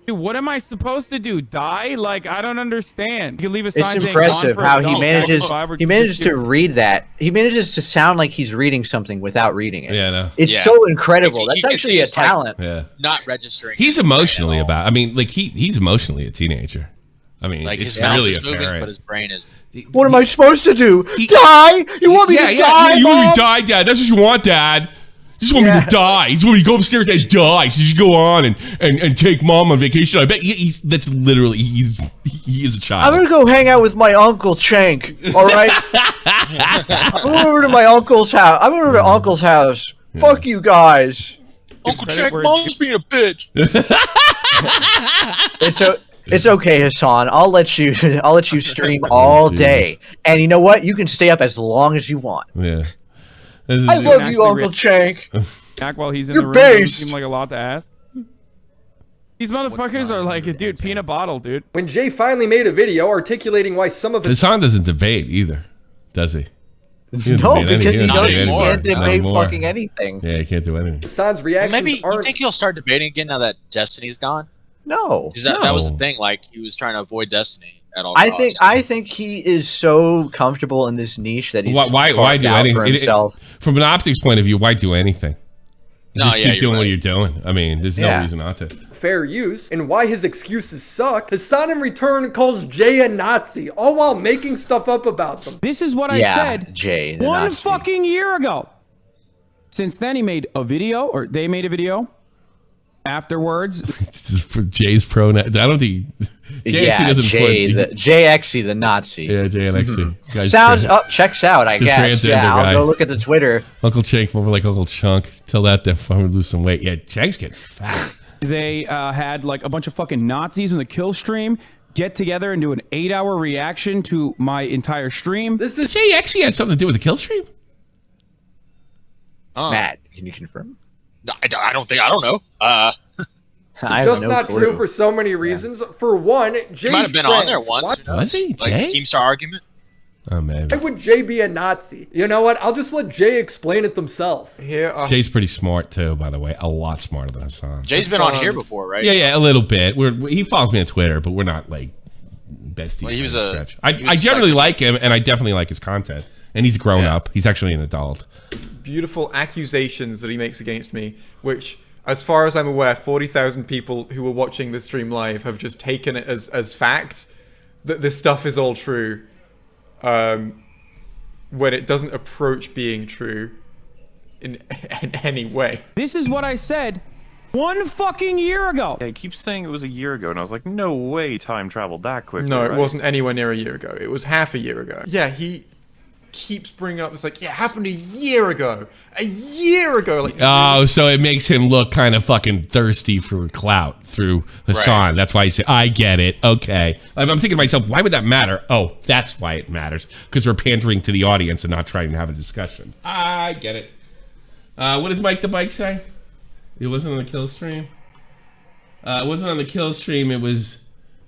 Dude, what am I supposed to do? Die? Like, I don't understand. You can leave a sign It's saying, impressive "Gone for how adults." he manages to read that. He manages to sound like he's reading something without reading it. Yeah, no. It's Yeah. so incredible. You That's can actually see a it's like- talent. Yeah. Not registering. He's emotionally at all. about. I mean, like he's emotionally a teenager. I mean, Like it's his mouth really is moving, apparent. but his brain is. What am I supposed to do? He- Die? You want me to die? Yeah, you want me Mom? to die, Dad? That's what you want, Dad. You just want me Yeah. to die. You just want me to go upstairs and die. So you go on and take Mom on vacation. I bet that's literally he is a child. I'm gonna go hang out with my uncle Chank. All right. I'm going over to my uncle's house. I'm going over to Uncle's house. Fuck you guys. Uncle credit Jack, where mom's being a bitch. It's okay, Hassan. I'll let you stream all Jesus. day. And you know what? You can stay up as long as you want. Yeah. I love actually you, Uncle Chank. Back while he's in You're the room doesn't based. seem like a lot to ask. These motherfuckers are like, dude, peanut bottle, dude. When Jay finally made a video articulating why some of his Hassan doesn't debate either, does he? He doesn't No, debate because he doesn't knows debate he anymore. can't Not debate anymore. fucking anything. Yeah, he can't do anything. Hassan's reactions Maybe you aren't. think he'll start debating again now that Destiny's gone? No. Because that was No. the thing. Like he was trying to avoid Destiny at all I costs. think he is so comfortable in this niche that he's Why carved do out anything? for himself. From an optics point of view, why do anything? No, Just yeah, keep you're doing what right. you're doing. I mean, there's no Yeah. reason not to. fair use and why his excuses suck, Hassan in return calls Jay a Nazi, all while making stuff up about them. This is what I Yeah, said Jay, the one Nazi. fucking year ago. Since then, he made a video, or they made a video afterwards. For Jay's pro. I don't think JXE doesn't JXE, the Nazi. Yeah, JNXE. Guy's Sounds trans- checks out, I He's a guess. Yeah, transgender I'll guy. go look at the Twitter. Uncle Chink, more like Uncle Chunk. Tell that I'm gonna lose some weight. Yeah, Chank's getting fat. They had like a bunch of fucking Nazis on the kill stream get together and do an 8-hour reaction to my entire stream. This is JXE had something to do with the kill stream? Matt, can you confirm? No, I don't think. I don't know. I have just no not clue. true for so many reasons. For one, Jay's He might have been on there once. What? Who knows? Was he? Like Jay? the Keemstar argument. Oh man, Why would Jay be a Nazi? You know what? I'll just let Jay explain it himself. Here are Jay's pretty smart too, by the way. A lot smarter than Hassan. Jay's been on here before, right? Yeah, a little bit. He follows me on Twitter, but we're not like besties. Well, he was by any a- stretch. he I was generally like- like him, and I definitely like his content. And he's grown Yeah. up. He's actually an adult. beautiful accusations that he makes against me, which, as far as I'm aware, 40,000 people who were watching this stream live have just taken it as fact that this stuff is all true, when it doesn't approach being true in any way. This is what I said one fucking year ago. He keeps saying it was a year ago, and I was like, no way time traveled that quickly. No, it right? wasn't anywhere near a year ago. It was half a year ago. Yeah, he keeps bringing up, it's like, yeah, it happened a year ago. A year ago! Like, Oh, so it makes him look kind of fucking thirsty for clout through Hassan. Right. That's why he said, I get it. Okay. I'm thinking to myself, why would that matter? Oh, that's why it matters. Because we're pandering to the audience and not trying to have a discussion. I get it. What does Mike the Bike say? It wasn't on the kill stream. It wasn't on the kill stream. It was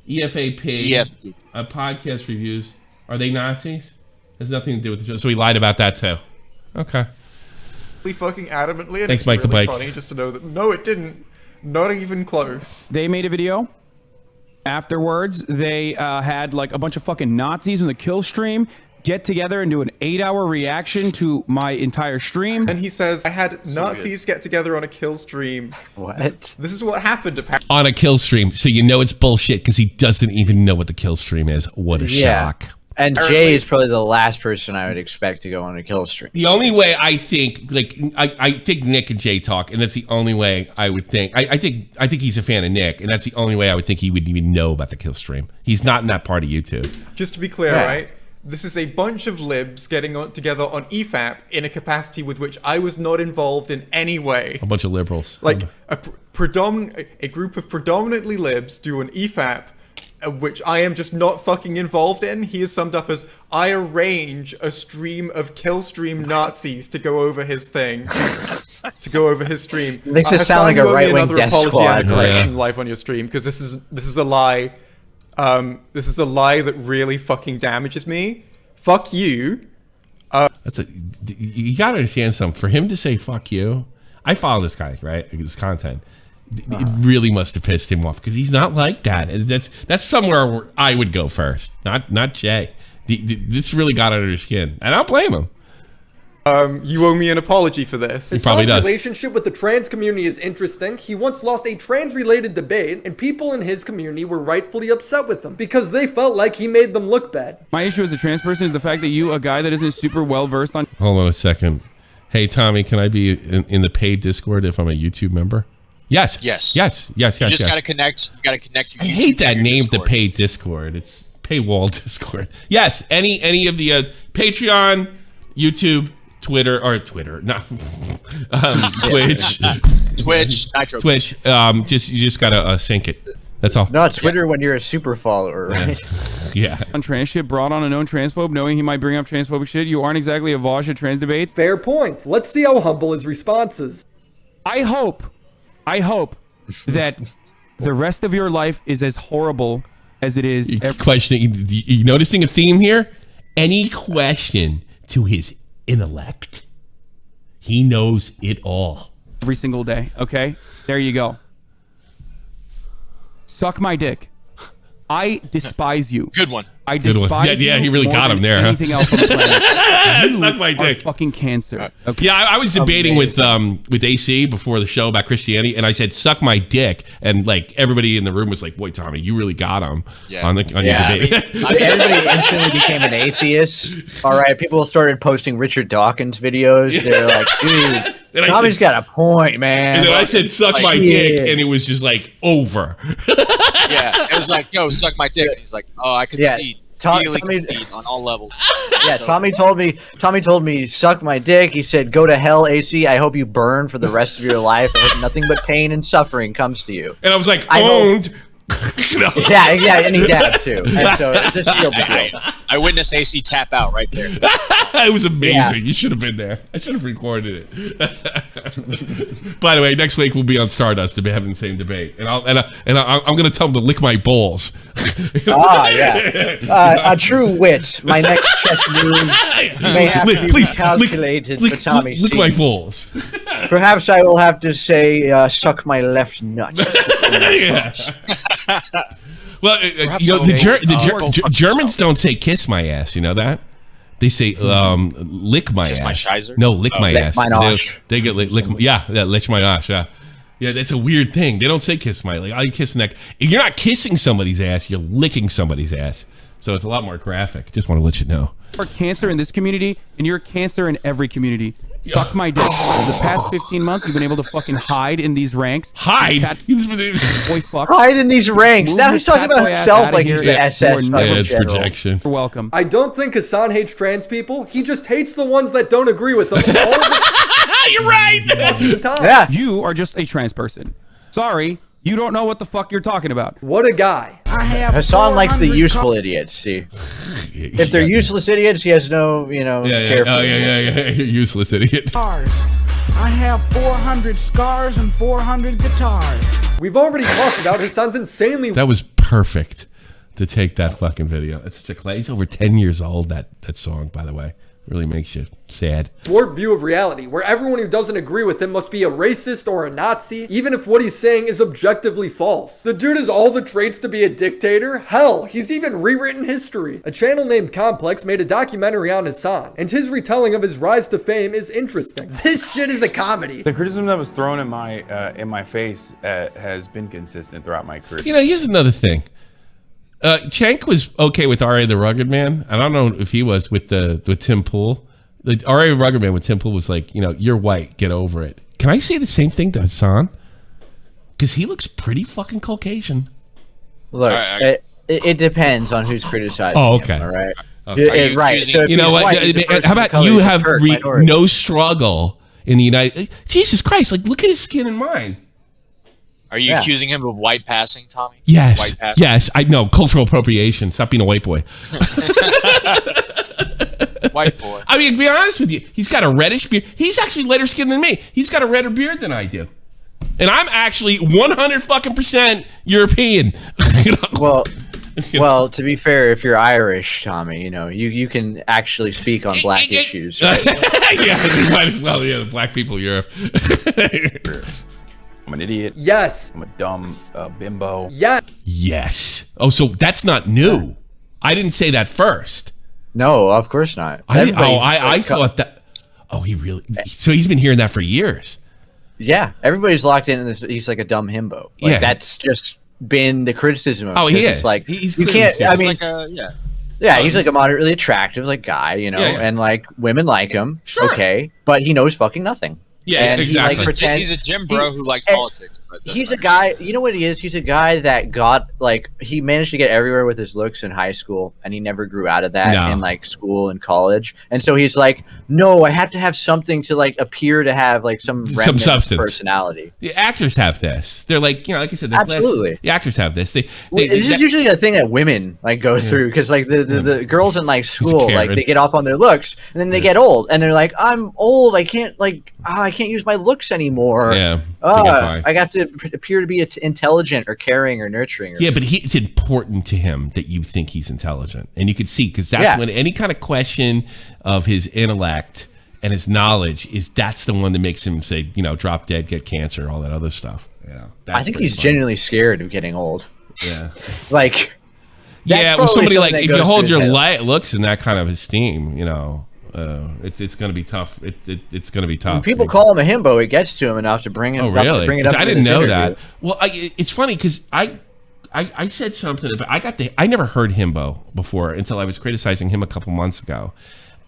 EFAP. EFP. Podcast reviews. Are they Nazis? Has nothing to do with the show. So he lied about that too. Okay. fucking adamantly, and Thanks, it's Mike the really Bike. funny just to know that no, it didn't. Not even close. They made a video. Afterwards, they had like a bunch of fucking Nazis in the kill stream get together and do an 8-hour reaction to my entire stream. And he says, I had Nazis get together on a kill stream. What? This is what happened apparently. On a kill stream, so you know it's bullshit because he doesn't even know what the kill stream is. What a shock. And Jay is probably the last person I would expect to go on a kill stream. The only way I think, like, I think Nick and Jay talk, and that's the only way I would think. I think he's a fan of Nick, and that's the only way I would think he would even know about the kill stream. He's not in that part of YouTube. Just to be clear, right? This is a bunch of libs getting together on EFAP in a capacity with which I was not involved in any way. A bunch of liberals. Like a group of predominantly libs do an EFAP, which I am just not fucking involved in. He is summed up as, I arrange a stream of killstream Nazis to go over his thing. To go over his stream. Makes it sound like a right-wing death squad. Live on your stream, because this is a lie. This is a lie that really fucking damages me. Fuck you. You gotta understand something. For him to say "fuck you," I follow this guy, right? His content. It really must have pissed him off because he's not like that. And that's somewhere where I would go first, not Jay. This really got under his skin, and I don't blame him. You owe me an apology for this. His relationship with the trans community is interesting. He once lost a trans-related debate, and people in his community were rightfully upset with him because they felt like he made them look bad. My issue as a trans person is the fact that you, a guy that isn't super well versed on. Hold on a second. Hey Tommy, can I be in the paid Discord if I'm a YouTube member? Yes. Yes. You just gotta connect. You gotta connect your I YouTube hate that to your name, Discord. the paid Discord. It's paywall Discord. Yes. Any of the Patreon, YouTube, Twitter, not Twitch, Nitro. Twitch. You just gotta sync it. That's all. No, Twitter when you're a super follower, right? Yeah. On trans shit, brought on a known transphobe, knowing he might bring up transphobic shit. You aren't exactly a Vosh at trans debates. Fair point. Let's see how humble his response is. I hope that the rest of your life is as horrible as it is. Questioning. You noticing a theme here? Any question to his intellect, he knows it all. Every single day. Okay, there you go. Suck my dick. I despise you. Good one. I despise you. Yeah, he really got him there. Anything else on the planet. You Suck my dick. are fucking cancer. Okay. Yeah, I was debating with AC before the show about Christianity, and I said "suck my dick," and like everybody in the room was like, "Boy, Tommy, you really got him on your debate." Everybody instantly became an atheist. All right, people started posting Richard Dawkins videos. They're like, dude. Tommy's got a point, man. And then I said, suck my dick, and it was just like, over. Yeah, it was like, yo, suck my dick. And he's like, oh, I concede. Really concede on all levels. Yeah, so. Tommy told me, suck my dick. He said, go to hell, AC. I hope you burn for the rest of your life. I hope nothing but pain and suffering comes to you. And I was like, owned. Yeah, and he dabbed too. And so just sealed the deal. I witnessed AC tap out right there. It was amazing. Yeah. You should have been there. I should have recorded it. By the way, next week we'll be on Stardust to be having the same debate, and I'm going to tell them to lick my balls. A true wit. My next chess move may have to be calculated for Tommy C. Lick my balls. Perhaps I will have to say, suck my left nut. Well, the Germans don't say kiss my ass. You know that? They say lick my ass. No, lick my ass. They get lick my ass. Yeah, that's a weird thing. They don't say kiss my. Like I kiss the neck. If you're not kissing somebody's ass, you're licking somebody's ass. So it's a lot more graphic. Just want to let you know. You're cancer in this community, and you're cancer in every community. Suck my dick. For the past 15 months, you've been able to fucking hide in these ranks. Hide? Boy, fuck. Hide in these ranks. Now he's talking about himself like he's the SS. Yeah, it's projection. You're welcome. I don't think Hasan hates trans people. He just hates the ones that don't agree with them. You're right. Yeah. You are just a trans person. Sorry. You don't know what the fuck you're talking about. What a guy. Hassan likes the useful idiots, see. If they're useless idiots, he has no, care for them. Yeah. Useless idiot. I have 400 scars and 400 guitars. We've already talked about Hassan's insanely... That was perfect to take that fucking video. It's such a clay. He's over 10 years old, that song, by the way. really makes you sad. Warped view of reality, where everyone who doesn't agree with him must be a racist or a Nazi, even if what he's saying is objectively false. The dude has all the traits to be a dictator. Hell, he's even rewritten history. A channel named Complex made a documentary on Hasan, and his retelling of his rise to fame is interesting. This shit is a comedy. The criticism that was thrown in my face has been consistent throughout my career. You know, here's another thing. Cenk was okay with R.A. the Rugged Man. I don't know if he was with Tim Pool. The R.A. the Rugged Man with Tim Pool was like, you know, you're white, get over it. Can I say the same thing to Hassan? Because he looks pretty fucking Caucasian. Look, it depends on who's criticizing. Oh, okay. Him, all right. Okay. Right. So you know what? How about you have no struggle in the United? Jesus Christ! Like, look at his skin and mine. Are you accusing him of white passing, Tommy? Yes. White passing? Yes. I know. Cultural appropriation. Stop being a white boy. White boy. I mean, to be honest with you, he's got a reddish beard. He's actually lighter skinned than me. He's got a redder beard than I do. And I'm actually 100% European. You know? Well, to be fair, if you're Irish, Tommy, you know, you can actually speak on black issues, right? Yeah, you might as well. Yeah, the black people of Europe. I'm an idiot. Yes. I'm a dumb bimbo. Yes. Oh, so that's not new. I didn't say that first. No, of course not. I thought that. Oh, he really. So he's been hearing that for years. Yeah, everybody's locked in this. He's like a dumb himbo. Like, that's just been the criticism of him. Oh, he is. It's like he's you can't. I mean, like he's like a moderately attractive like guy, you know, and like women like him. Sure. Okay, but he knows fucking nothing. Yeah, and exactly. He, like, He's a gym bro who likes politics. But he's a guy. You know what he is? He's a guy that got he managed to get everywhere with his looks in high school, and he never grew out of that in like school and college. And so he's like, no, I have to have something to like appear to have like some substance, personality. The actors have this. They're like, you know, like I said, absolutely. The actors have this. This is usually a thing that women like go through because like the girls in like school like they get off on their looks and then they get old and they're like, I'm old. I can't I can't use my looks anymore. Yeah. I have to appear to be intelligent or caring or nurturing. Yeah, but it's important to him that you think he's intelligent. And you can see, because that's when any kind of question of his intellect and his knowledge that's the one that makes him say, you know, drop dead, get cancer, all that other stuff. Yeah. I think he's genuinely scared of getting old. Yeah. like. Yeah, well, somebody like, if you hold your looks in that kind of esteem, you know, it's going to be tough. It's going to be tough. When people call him a himbo, it gets to him enough to bring him. Oh, really? Bring it up I didn't know that. Well, it's funny because I said something, but I never heard himbo before until I was criticizing him a couple months ago,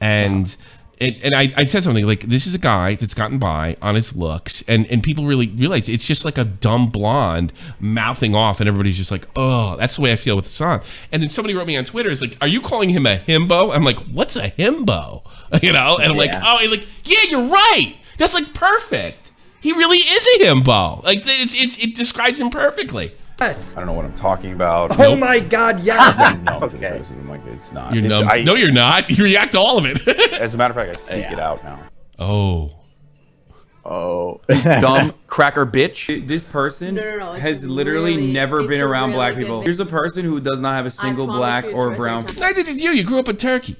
and I said something like, this is a guy that's gotten by on his looks, and people really realize it's just like a dumb blonde mouthing off, and everybody's just like, oh, that's the way I feel with the song. And then somebody wrote me on Twitter, is like, are you calling him a himbo? I'm like, what's a himbo? You know, and I'm like, yeah, you're right. That's like perfect. He really is a himbo. Like it describes him perfectly. Yes. I don't know what I'm talking about. Oh my God, yes. I'm numb to the criticism. Like, it's not. You're numb. No, you're not. You react to all of it. As a matter of fact, I seek it out now. Oh. Dumb cracker bitch. This person has literally never been around black people. Here's a person who does not have a single black or brown. Neither did you. You grew up in Turkey.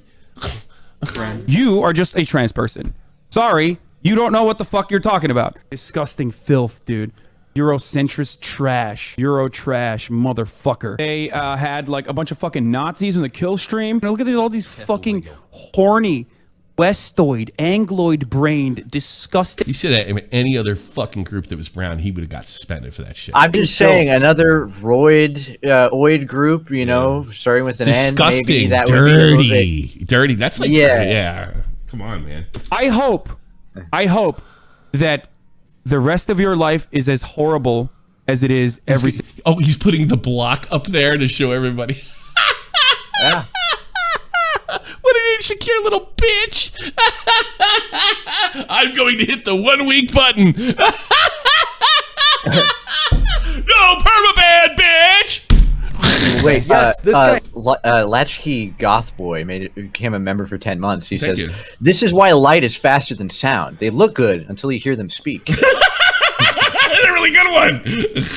You are just a trans person. Sorry, you don't know what the fuck you're talking about. Disgusting filth, dude. Eurocentrist trash. Euro trash, motherfucker. They had like a bunch of fucking Nazis in the kill stream. Look at all these fucking horny, Westoid, Angloid-brained, disgusting. You said that in any other fucking group that was brown, he would have got suspended for that shit. I'm just saying, another oid group, you know, starting with an disgusting, N. Maybe that dirty, would be dirty. That's like, yeah. Come on, man. I hope that the rest of your life is as horrible as it is every. Oh, he's putting the block up there to show everybody. Yeah. What an insecure little bitch. I'm going to hit the 1 week button. No permaban, bitch. Wait, yes, this guy. Latchkey Goth Boy became a member for 10 months. He says, "This is why light is faster than sound. They look good until you hear them speak." That's a really good one.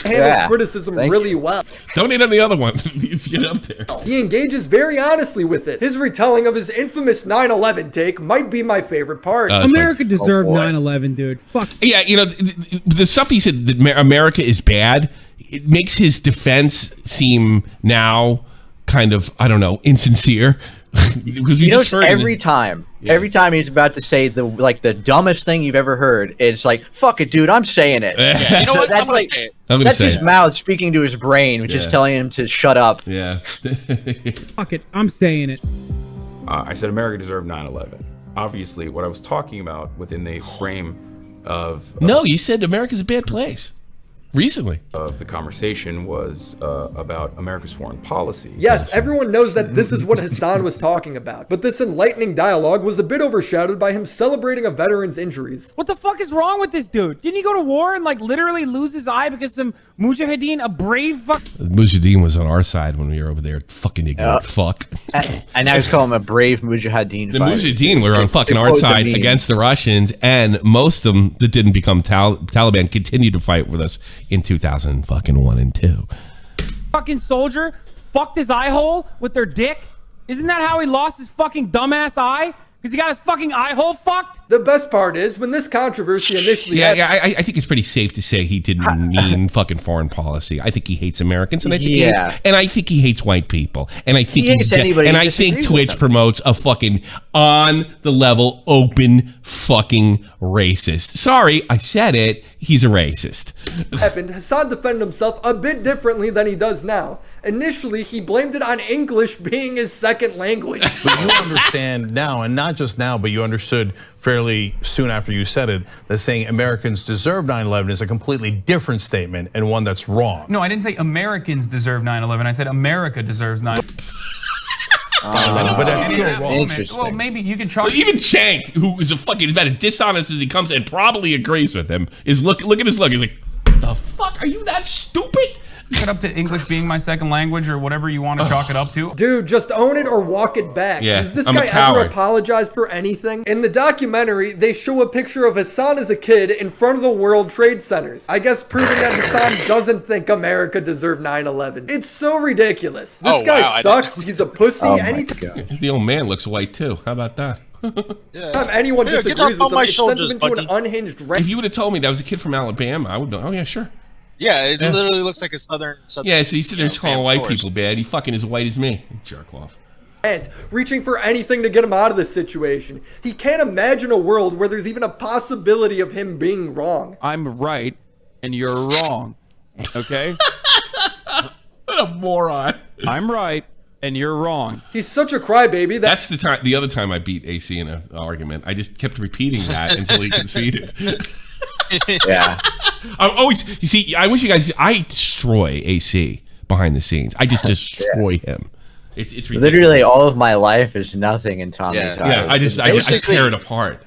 Handles criticism really well. Donate on the other one. Let's get up there. He engages very honestly with it. His retelling of his infamous 9/11 take might be my favorite part. America deserved 9/11, dude. Fuck. Yeah, you know, the stuff he said that America is bad, it makes his defense seem now kind of, I don't know, insincere. Because you know, every time he's about to say the dumbest thing you've ever heard, it's like, fuck it, dude, I'm saying it. You know what? That's like, that's his mouth speaking to his brain, which is telling him to shut up. Yeah. Fuck it, I'm saying it. I said America deserved 9/11. Obviously, what I was talking about within the frame of... No, you said America's a bad place. Recently. Of the conversation was about America's foreign policy. Yes, everyone knows that this is what Hasan was talking about, but this enlightening dialogue was a bit overshadowed by him celebrating a veteran's injuries. What the fuck is wrong with this dude? Didn't he go to war and like literally lose his eye because some mujahideen, a brave fuck? Mujahideen was on our side when we were over there. Fucking ignorant fuck. And now he's calling him a brave mujahideen. The mujahideen were on fucking our side against the Russians, and most of them that didn't become Taliban continued to fight with us in 2001 and 2. Fucking soldier fucked his eye hole with their dick. Isn't that how he lost his fucking dumbass eye? Because he got his fucking eye hole fucked? The best part is, when this controversy initially I think it's pretty safe to say he didn't mean fucking foreign policy. I think he hates Americans, and I think he hates white people, and I think I think Twitch promotes a fucking on the level, open fucking racist. Sorry, I said it. He's a racist. Happened, Hasan defended himself a bit differently than he does now. Initially, he blamed it on English being his second language. But you understand now, and not just now, but you understood fairly soon after you said it, that saying Americans deserve 9/11 is a completely different statement and one that's wrong. No, I didn't say Americans deserve 9/11. I said America deserves 9/11. But that's still wrong. Interesting. Well, maybe you can try. Even Shank, who is a fucking about as dishonest as he comes and probably agrees with him, is look at his look. He's like, "What the fuck? Are you that stupid?" Chalk it up to English being my second language or whatever you want to chalk it up to. Dude, just own it or walk it back. Yeah, Has this I'm a guy ever coward. apologized for anything? In the documentary, they show a picture of Hasan as a kid in front of the World Trade Centers. I guess proving that Hasan doesn't think America deserved 9/11. It's so ridiculous. This guy sucks. He's a pussy. The old man looks white too. How about that? Anytime anyone disagrees with him, it sends him into an unhinged rant. If you would have told me that was a kid from Alabama, I would be, oh yeah, sure. Yeah, it literally looks like a southern yeah, so he's sitting there calling white people bad. He fucking as white as me. Jerk off. Reaching for anything to get him out of this situation. He can't imagine a world where there's even a possibility of him being wrong. I'm right, and you're wrong. Okay? What a moron. I'm right, and you're wrong. He's such a crybaby. That's the time. The other time I beat AC in an argument, I just kept repeating that until he conceded. Yeah. I always, you see, I wish you guys, I destroy AC behind the scenes. I just destroy him. It's ridiculous. Literally all of my life is nothing in Tommy's eyes. Yeah, I tear it apart.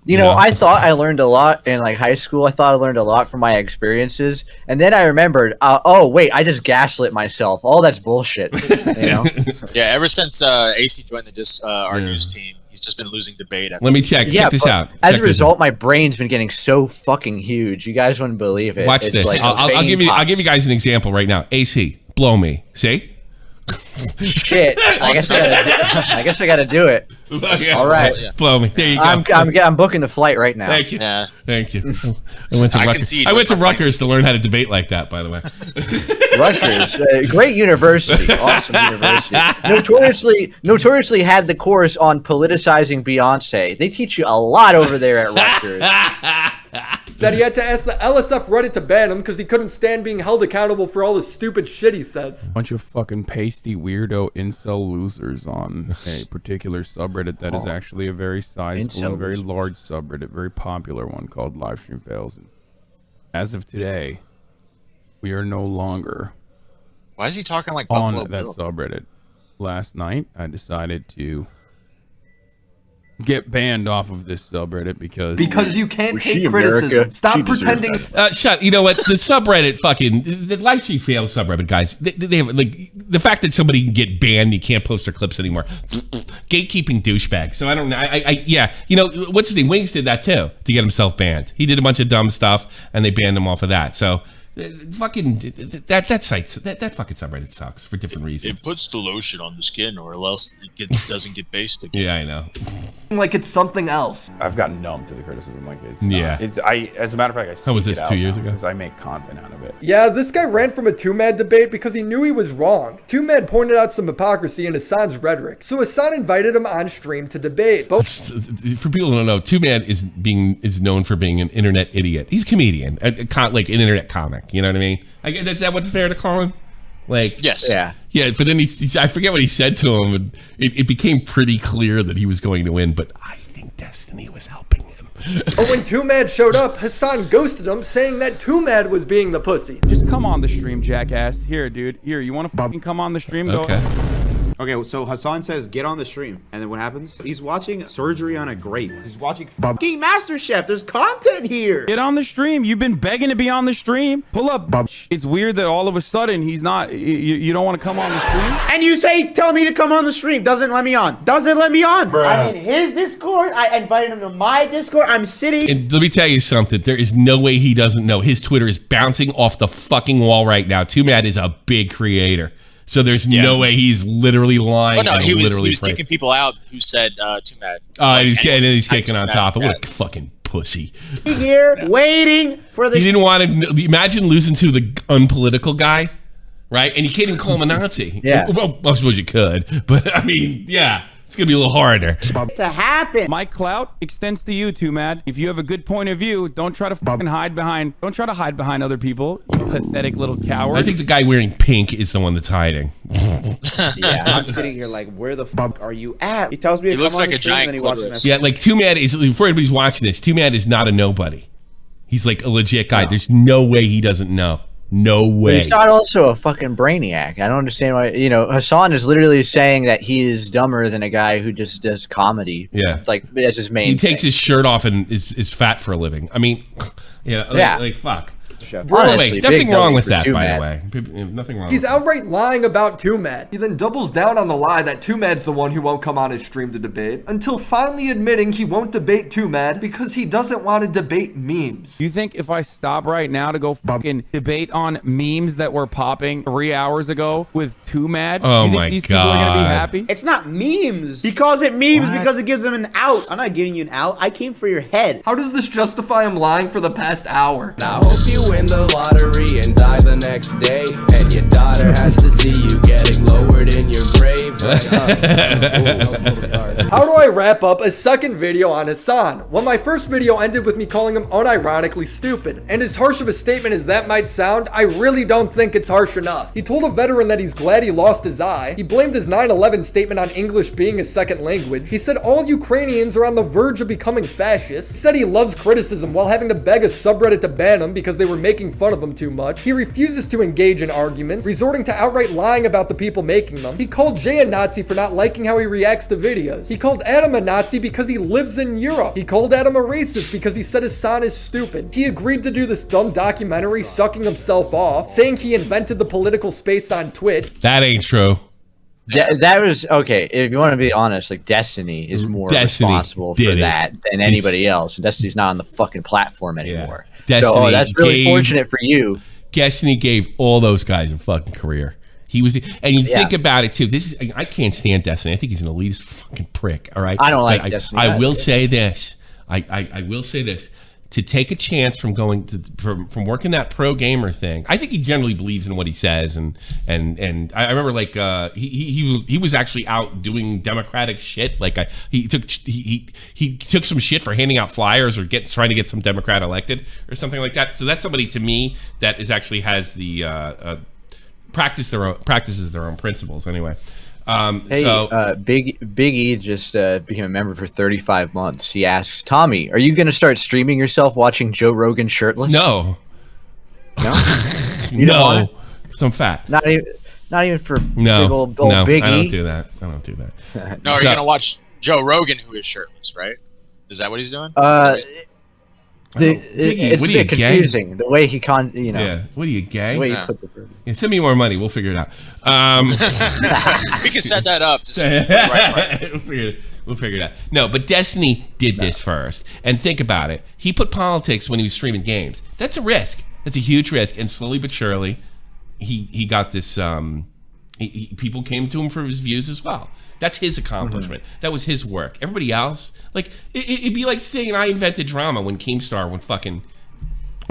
You know, I thought I learned a lot in like high school. I thought I learned a lot from my experiences, and then I remembered, oh wait, I just gaslit myself. All that's bullshit. You know? Yeah, ever since AC joined the our news team, he's just been losing debate. Let me check. Check this out. As a result, my brain's been getting so fucking huge. You guys wouldn't believe it. Watch this. Like I'll give you guys an example right now. AC, blow me. See? Shit. I guess I gotta do it. All right. Blow me. There you go. I'm booking the flight right now. Thank you. Yeah. Thank you. I went to Rutgers to learn how to debate like that, by the way. Rutgers, great university, awesome university. Notoriously had the course on politicizing Beyonce. They teach you a lot over there at Rutgers. That he had to ask the LSF Reddit to ban him because he couldn't stand being held accountable for all the stupid shit he says. Bunch of fucking pasty weirdo incel losers on a particular subreddit that is actually a very sizable and very large subreddit, very popular one called Livestream Fails. And as of today, we are no longer Why is he talking like on Buffalo that Bill? subreddit. Last night, I decided to get banned off of this subreddit because you can't take criticism. Stop pretending. Shut. You know what? The subreddit, the live stream failed subreddit guys. They have like the fact that somebody can get banned, you can't post their clips anymore. Gatekeeping douchebag. So I don't know. Yeah. You know what's his name? Wings did that too to get himself banned. He did a bunch of dumb stuff and they banned him off of that. So. Fucking that fucking subreddit sucks for different reasons. It puts the lotion on the skin, or else it doesn't get based again. Yeah, I know. Like it's something else. I've gotten numb to the criticism. Like it's as a matter of fact, I seek How was this it 2 out years now ago? because I make content out of it. Yeah, this guy ran from a 2Mad debate because he knew he was wrong. 2Mad pointed out some hypocrisy in Hasan's rhetoric, so Hasan invited him on stream to debate. For people who don't know, 2Mad is known for being an internet idiot. He's a comedian, like an internet comic. You know what I mean? Is that what's fair to call him? Like, yes. Yeah, but then I forget what he said to him, and it became pretty clear that he was going to win, but I think Destiny was helping him. But when 2Mad showed up, Hasan ghosted him, saying that 2Mad was being the pussy. just come on the stream, jackass. Here, dude. Here, you want to fucking come on the stream? Okay. Okay, so Hasan says, get on the stream. And then what happens? He's watching Surgery on a Grape. He's watching fucking MasterChef. There's content here. Get on the stream. You've been begging to be on the stream. Pull up. It's weird that all of a sudden he's not. You don't want to come on the stream? And you say, tell me to come on the stream. Doesn't let me on. Doesn't let me on. Bruh. I'm in his Discord. I invited him to my Discord. I'm sitting. And let me tell you something. There is no way he doesn't know. His Twitter is bouncing off the fucking wall right now. 2Mad is a big creator. So there's no way he's literally lying. Oh, no, he was kicking people out who said 2Mad. And he's kicking on top. What a fucking pussy. Here, waiting for the. He didn't want to. Imagine losing to the unpolitical guy, right? And you can't even call him a Nazi. Yeah. Well, I suppose you could, but I mean, yeah. It's gonna be a little harder to happen. My clout extends to you, 2Mad. If you have a good point of view, don't try to fucking hide behind. Don't try to hide behind other people. You pathetic little coward. I think the guy wearing pink is the one that's hiding. Yeah, I'm sitting here like, where the fuck are you at? He tells me to come looks on like the a stream, giant and then he watches clitoris. Yeah, like 2Mad is. Before anybody's watching this, 2Mad is not a nobody. He's like a legit guy. There's no way he doesn't know. No way. He's not also a fucking brainiac. I don't understand why. You know, Hasan is literally saying that he is dumber than a guy who just does comedy. Yeah, like that's his main. He takes his shirt off and is fat for a living. I mean, like fuck. Honestly, nothing wrong with that, by the way. Nothing wrong. He's outright lying about 2Mad. He then doubles down on the lie that 2Mad's the one who won't come on his stream to debate, until finally admitting he won't debate 2Mad because he doesn't want to debate memes. You think if I stop right now to go fucking debate on memes that were popping 3 hours ago with 2Mad, oh you think my these people are gonna be happy? It's not memes. He calls it memes because it gives him an out. I'm not giving you an out. I came for your head. How does this justify him lying for the past hour? I hope you win the lottery and die the next day, and your daughter has to see you getting lowered in your grave. How do I wrap up a second video on Hasan? Well, my first video ended with me calling him unironically stupid, and as harsh of a statement as that might sound, I really don't think it's harsh enough. He told a veteran that he's glad he lost his eye. He blamed his 9/11 statement on English being a second language. He said all Ukrainians are on the verge of becoming fascist. He said he loves criticism while having to beg a subreddit to ban him because they were making fun of him too much. He refuses to engage in arguments, resorting to outright lying about the people making them. He called Jay a Nazi for not liking how he reacts to videos. He called Adam a Nazi because he lives in Europe. He called Adam a racist because he said his son is stupid. He agreed to do this dumb documentary, sucking himself off, saying he invented the political space on Twitch. That ain't true. That was okay. If you want to be honest, like Destiny is more responsible for that than anybody else. And Destiny's not on the fucking platform anymore. So that's really fortunate for you. Destiny gave all those guys a fucking career. He was, and you think about it too. This is, I can't stand Destiny. I think he's an elitist fucking prick. All right, I don't like Destiny. I will say this. I will say this. To take a chance from going to from working that pro gamer thing, I think he generally believes in what he says, and I remember like he was actually out doing democratic shit. Like he took some shit for handing out flyers or trying to get some Democrat elected or something like that. So that's somebody to me that is actually has the practices their own principles anyway. Big E just became a member for 35 months. He asks, Tommy, are you going to start streaming yourself watching Joe Rogan shirtless? No. You don't want it? Because I'm fat. Not even for no, big old no, Big E? I don't do that. No, are you going to watch Joe Rogan, who is shirtless, right? Is that what he's doing? It's a bit confusing the way he Yeah. What are you, gay? The way he Yeah. put the Yeah, send me more money. We'll figure it out. We can set that up. Just right. We'll figure it out. No, but Destiny did this first. And think about it. He put politics when he was streaming games. That's a risk. That's a huge risk. And slowly but surely, he got this. People came to him for his views as well. That's his accomplishment. That was his work. Everybody else, like, it'd be like saying I invented drama when Keemstar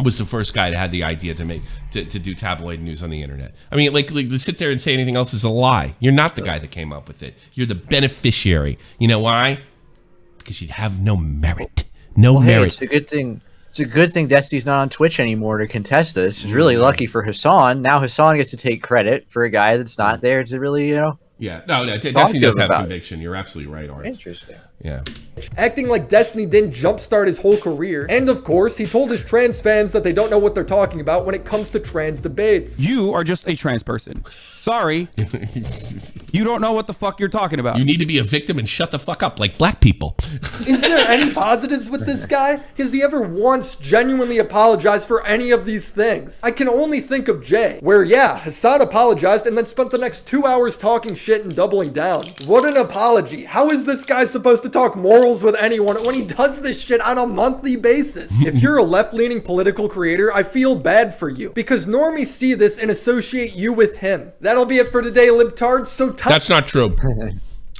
was the first guy that had the idea to do tabloid news on the internet. I mean, like to sit there and say anything else is a lie. You're not the guy that came up with it. You're the beneficiary. You know why? Because you have no merit. Merit. Hey, it's a good thing. It's a good thing Destiny's not on Twitch anymore to contest this. It's really lucky for Hasan. Now Hasan gets to take credit for a guy that's not there to really, Yeah, no, Destiny does have conviction. You're absolutely right, Art. Interesting. Yeah. Acting like Destiny didn't jumpstart his whole career. And of course, he told his trans fans that they don't know what they're talking about when it comes to trans debates. You are just a trans person. Sorry. You don't know what the fuck you're talking about. You need to be a victim and shut the fuck up like black people. Is there any positives with this guy? Has he ever once genuinely apologized for any of these things? I can only think of Jay, where Hasan apologized and then spent the next 2 hours talking shit and doubling down. What an apology. How is this guy supposed to talk morals with anyone when he does this shit on a monthly basis? If you're a left-leaning political creator, I feel bad for you, because normies see this and associate you with him. That'll be it for today, libtards. So that's not true.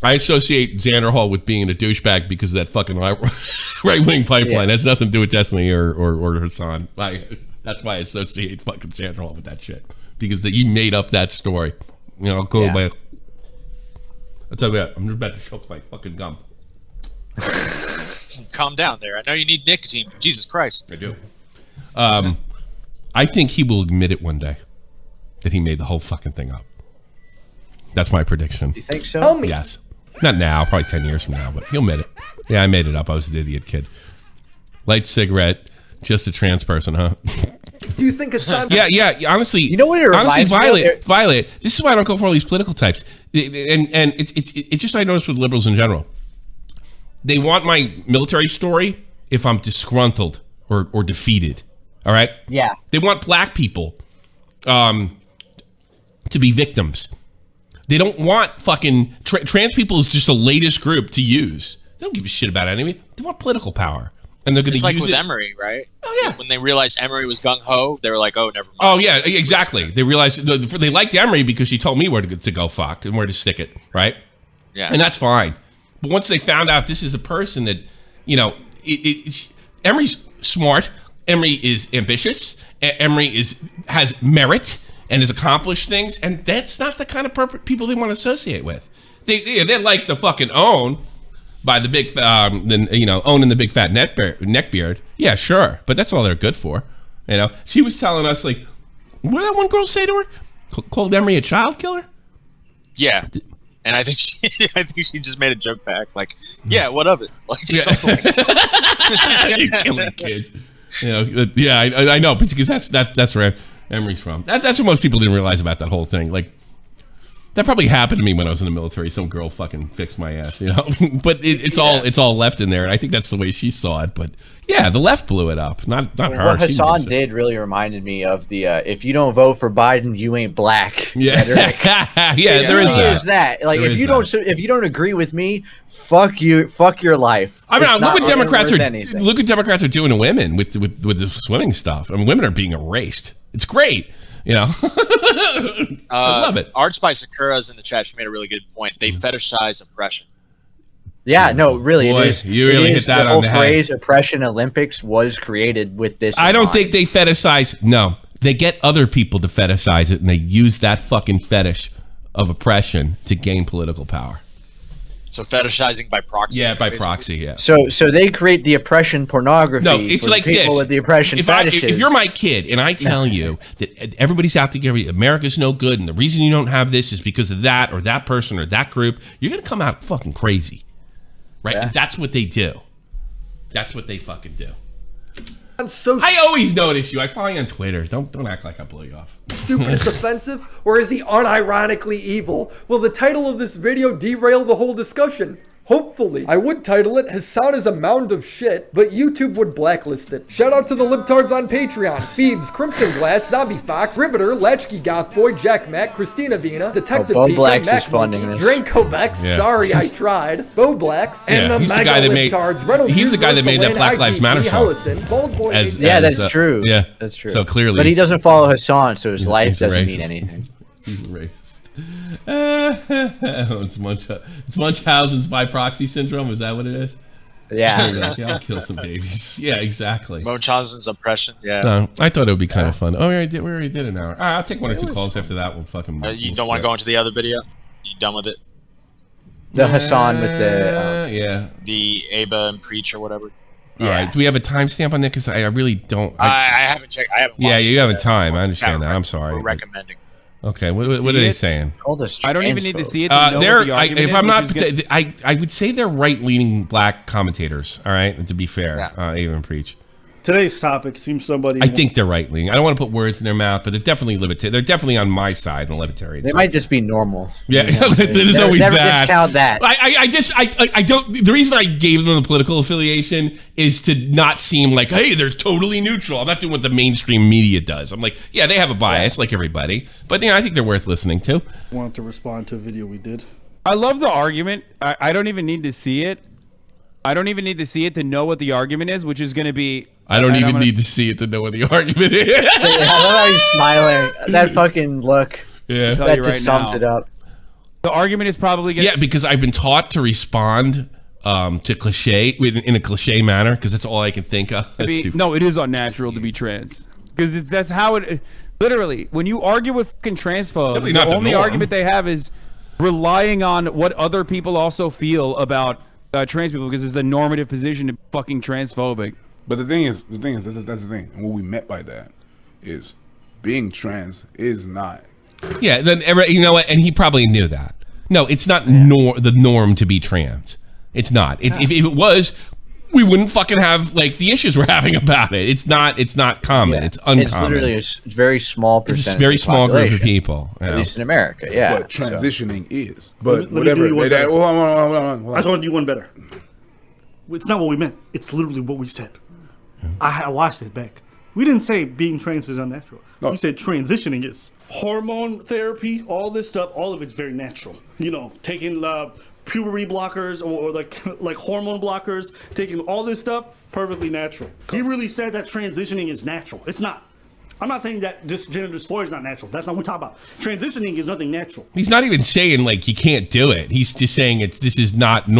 I associate Xander Hall with being a douchebag because of that fucking right-wing pipeline. It has nothing to do with Destiny or Hasan. That's why I associate fucking Xander Hall with that shit, because you made up that story. I'll go back. I'll tell you what, I'm just about to choke my fucking gum. Calm down there. I know you need nicotine. Jesus Christ. I do. I think he will admit it one day that he made the whole fucking thing up. That's my prediction. You think so? Tell me. Yes. Not now, probably 10 years from now, but he'll admit it. Yeah, I made it up. I was an idiot kid. Light cigarette, just a trans person, huh? Do you think Hasan... Yeah, honestly. You know what it reminds honestly, me of? Violet, this is why I don't go for all these political types. And it's just I noticed with liberals in general. They want my military story if I'm disgruntled or defeated. All right? Yeah. They want black people to be victims. They don't want fucking trans people is just the latest group to use. They don't give a shit about anything. They want political power, and they're going to use it. It's like with Emery, right? Oh yeah. When they realized Emery was gung ho, they were like, "Oh, never mind." Oh yeah, exactly. They realized they liked Emery because she told me where to go fuck and where to stick it, right? Yeah, and that's fine. But once they found out this is a person that, Emery's smart. Emery is ambitious. Emery has merit and has accomplished things, and that's not the kind of people they want to associate with. They're like the fucking own by the big, owning the big fat neckbeard. Yeah, sure, but that's all they're good for. She was telling us, like, what did that one girl say to her? Called Emery a child killer? Yeah, and I think she just made a joke back, like, yeah, what of it? Like, something like that. You're killing kids. Yeah, I know, because that's where Emery's from. That's what most people didn't realize about that whole thing. Like, that probably happened to me when I was in the military. Some girl fucking fixed my ass, But it's all left in there, and I think that's the way she saw it. But yeah, the left blew it up, not her. What Hasan did really reminded me of the if you don't vote for Biden, you ain't black. Yeah, there is that. Like, if you don't agree with me, fuck you, fuck your life. I mean, look what Democrats are doing to women with the swimming stuff. I mean, women are being erased. It's great. I love it. Art by Sakura's in the chat. She made a really good point. They fetishize oppression. Yeah, no, really. Boy, it is. You really hit that on the head. The phrase "Oppression Olympics" was created with this. I don't think they fetishize. No, they get other people to fetishize it, and they use that fucking fetish of oppression to gain political power. So fetishizing by proxy. Yeah, by proxy. Yeah. So they create the oppression pornography. No, it's for like people this. with the oppression fetishes. If you're my kid and I tell you that everybody's out to get America's no good, and the reason you don't have this is because of that or that person or that group, you're gonna come out fucking crazy, right? Yeah. And that's what they do. That's what they fucking do. I always notice you. I follow you on Twitter. Don't act like I blow you off. Stupid is offensive, or is he unironically evil? Will the title of this video derail the whole discussion? Hopefully. I would title it Hassan is a mound of shit, but YouTube would blacklist it. Shout out to the libtards on Patreon. Phoebes, Crimson Glass, Zombie Fox, Riveter, Latchkey Gothboy, Jack Mac, Christina Vina, Detective Bo Pika, Blacks Mac is funding Monkey, this. Dranko Bex, sorry I tried, Bo Blacks, and the he's mega the guy that made. libtards, Reynolds, He's the guy that made that Black Lives Matter song. Bald Boy, That's true. Yeah, that's true. So clearly, but he doesn't follow Hassan, so his life he's a doesn't racist. mean anything. He's a racist. It's Munchausen's by proxy syndrome. Is that what it is? Yeah. I'll kill some babies. Yeah, exactly. Munchausen's oppression. Yeah. I thought it would be kind of fun. Oh, we already did an hour. All right, I'll take one or two calls after that. We'll fucking. You don't want to go into the other video? You done with it? The Hassan with the the Aba and Preach or whatever. All right. Do we have a timestamp on that? Because I really don't. I haven't checked. I haven't. Yeah, watched you have a it. time. I understand that. I'm sorry. We're recommending. Okay, what are they saying? I don't even need to see it. To know what the argument if is, I'm not, which is I would say they're right-leaning black commentators. All right, to be fair, even Preach. Today's topic seems somebody. I think they're right-leaning. I don't want to put words in their mouth, but they're definitely libertarian. They're definitely on my side on the libertarian They side. might just be normal. Yeah, You know? there's Never- always never that. discount that. I don't. The reason I gave them the political affiliation is to not seem like, hey, they're totally neutral. I'm not doing what the mainstream media does. I'm like, yeah, they have a bias like everybody, but I think they're worth listening to. Wanted to respond to a video we did. I love the argument. I don't even need to see it. I don't even need to see it to know what the argument is, which is going to be. I don't even need to see it to know what the argument is. I love how he's smiling. That fucking look. Yeah, that just sums it up. The argument is probably going to... Yeah, because I've been taught to respond to cliche in a cliche manner because that's all I can think of. That's stupid. No, it is unnatural to be trans because that's how it. Literally, when you argue with fucking transphobes, the only argument they have is relying on what other people also feel about trans people because it's the normative position to be fucking transphobic. But the thing is, that's the thing. And what we meant by that is being trans is not. Yeah, then you know what? And he probably knew that. No, it's not the norm to be trans. It's not. If it was, we wouldn't fucking have like the issues we're having about it. It's not common. It's uncommon. It's literally a very small percentage. It's a very small group of people. At least in America, yeah. But transitioning is. But Let me whatever. do you one better. Hold on. I just want to do one better. It's not what we meant. It's literally what we said. I watched it back. We didn't say being trans is unnatural. We said transitioning is. Hormone therapy, all this stuff, all of it's very natural. You know, taking puberty blockers or like hormone blockers, taking all this stuff, perfectly natural. He really said that transitioning is natural. It's not. I'm not saying that this gender dysphoria is not natural. That's not what we're talking about. Transitioning is nothing natural. He's not even saying like you can't do it. He's just saying this is not the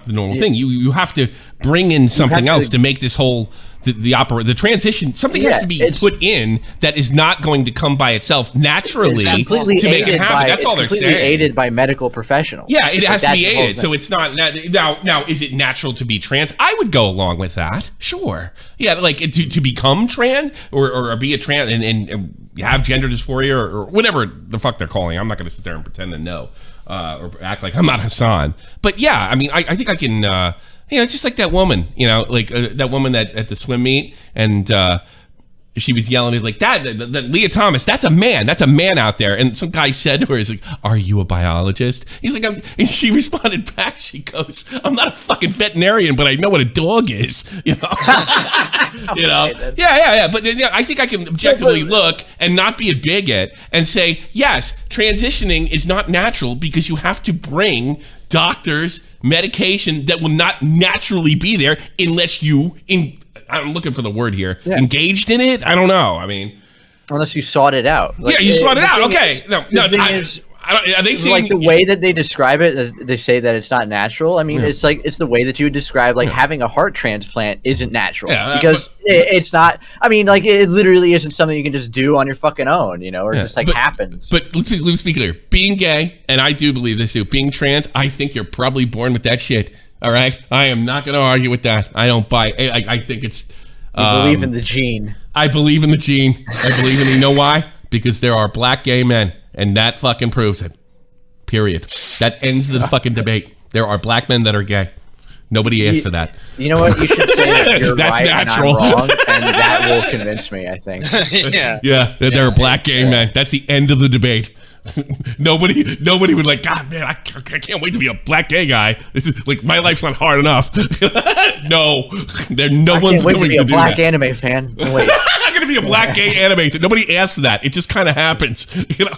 normal thing. You have to bring in something else to make this whole the transition. Something has to be put in that is not going to come by itself naturally to make it happen. That's all they're saying. Aided by medical professionals. Yeah, it has to be aided. So it's not now. Is it natural to be trans? I would go along with that. Sure. Yeah, like to become trans or be a trans and have gender dysphoria or whatever the fuck they're calling. I'm not going to sit there and pretend to know or act like I'm not Hassan. But yeah, I mean, I think I can. It's just like that woman, like that woman that at the swim meet, and she was yelling, "Is like that Leah Thomas? That's a man out there." And some guy said to her, "He's like, are you a biologist?" He's like, and she responded back. She goes, "I'm not a fucking veterinarian, but I know what a dog is." Yeah. But I think I can objectively look and not be a bigot and say, yes, transitioning is not natural because you have to bring doctors medication that will not naturally be there unless I'm looking for the word here. Yeah. Engaged in it? I don't know. I mean, unless you sought it out. Like, you sought it out. Okay. Are they saying like the way that they describe it? They say that it's not natural. I mean, it's the way that you would describe like having a heart transplant isn't natural because it's not. I mean, like it literally isn't something you can just do on your fucking own, or just happens. But let's be clear. Being gay, and I do believe this too. Being trans, I think you're probably born with that shit. All right, I am not going to argue with that. I don't buy. I think it's. You believe in the gene. I believe in the gene. I believe in. You know why? Because there are black gay men. And that fucking proves it. Period. That ends the fucking debate. There are black men that are gay. Nobody asked for that. You know what? You should say that you're That's right natural. and I'm wrong, and that will convince me, I think. Yeah, they're a black gay man. That's the end of the debate. Nobody would like, God, man, I can't wait to be a black gay guy. This is, like, my life's not hard enough. No one's going to be a black anime fan. Wait. I'm going to be a black gay anime. Nobody asked for that. It just kind of happens. You know.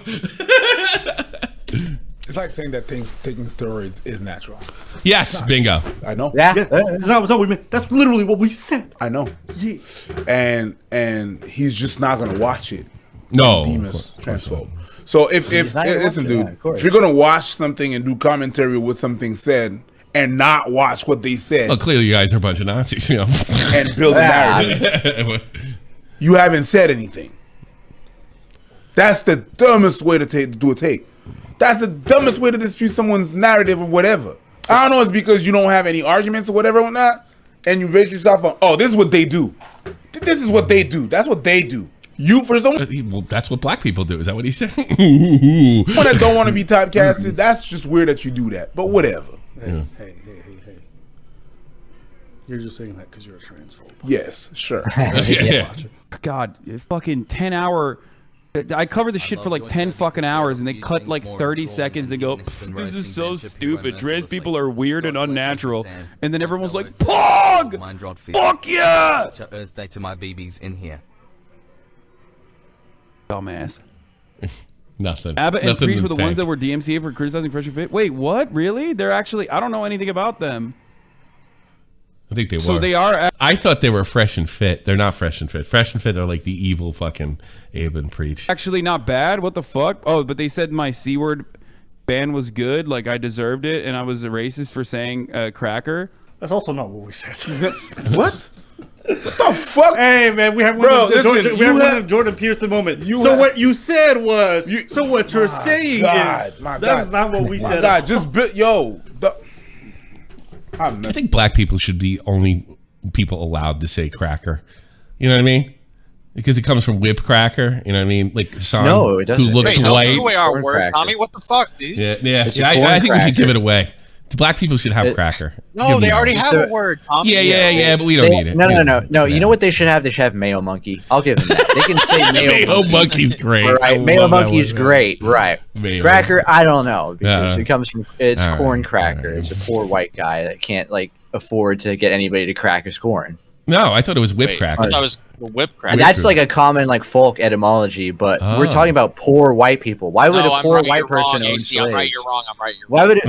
It's like saying that taking steroids is natural. Yes, bingo. I know. Yeah, that's not what we meant. That's literally what we said. I know. Yeah. And he's just not gonna watch it. No. Demas transphobe. So if listen, dude, if you're gonna watch something and do commentary with something said and not watch what they said, Well, clearly you guys are a bunch of Nazis, you know. and build a narrative, you haven't said anything. That's the dumbest way to do a take. That's the dumbest way to dispute someone's narrative or whatever. I don't know, it's because you don't have any arguments or whatever or not, and you base yourself on, oh, this is what they do. This is what they do. That's what they do. You for someone. Well, that's what black people do. Is that what he said? Someone that don't want to be typecasted, that's just weird that you do that. But whatever. Hey. You're just saying that because you're a transphobe. Yes, sure. Yeah. God, fucking 10-hour. I covered the shit for like 10 fucking hours, and they cut like 30 seconds and go, "This is so stupid. Trans people are weird and unnatural." And then everyone's like, "Pog! Fuck yeah!" Thursday to my BBs in here. Dumbass. Nothing. Abbott and Nothing Preach in were the tank. ones that were DMCA for criticizing Fresh and Fit. Wait, what? Really? They're actually. I don't know anything about them. I think they were. So they are. I thought they were Fresh and Fit. They're not Fresh and Fit. Fresh and Fit are like the evil fucking Abe and Preach. Actually not bad. What the fuck? Oh, but they said my C word ban was good. Like I deserved it, and I was a racist for saying cracker. That's also not what we said. What? What the fuck? Hey man, we have one of the Jordan Peterson moment. What you said was. So what you're saying is. That's not what we said. God, just I think black people should be only people allowed to say cracker. You know what I mean? Because it comes from whip cracker. You know what I mean? Like Hasan, No, it doesn't. who looks Wait, white. don't give away our Corn word, cracker. Tommy. What the fuck, dude? Yeah. It's a I think we should give corn it away. Black people should have cracker. No, Give they them already that. have a word, Tommy. Yeah, but we don't need it. No. You know what they should have? They should have Mayo Monkey. I'll give them that. They can say Mayo Mayo Monkey's great. I Right, Mayo love that Monkey's one. great. Right. Mayo. Cracker, I don't know because Yeah. it comes from it's All right, corn cracker. It's a poor white guy that can't like afford to get anybody to crack his corn. No, I thought it was whip cracker. I thought it was the whip cracker. And that's like a common like folk etymology, but we're talking about poor white people. Why would a poor white person own slaves? I'm right, you're wrong. I'm right, you're Why would it?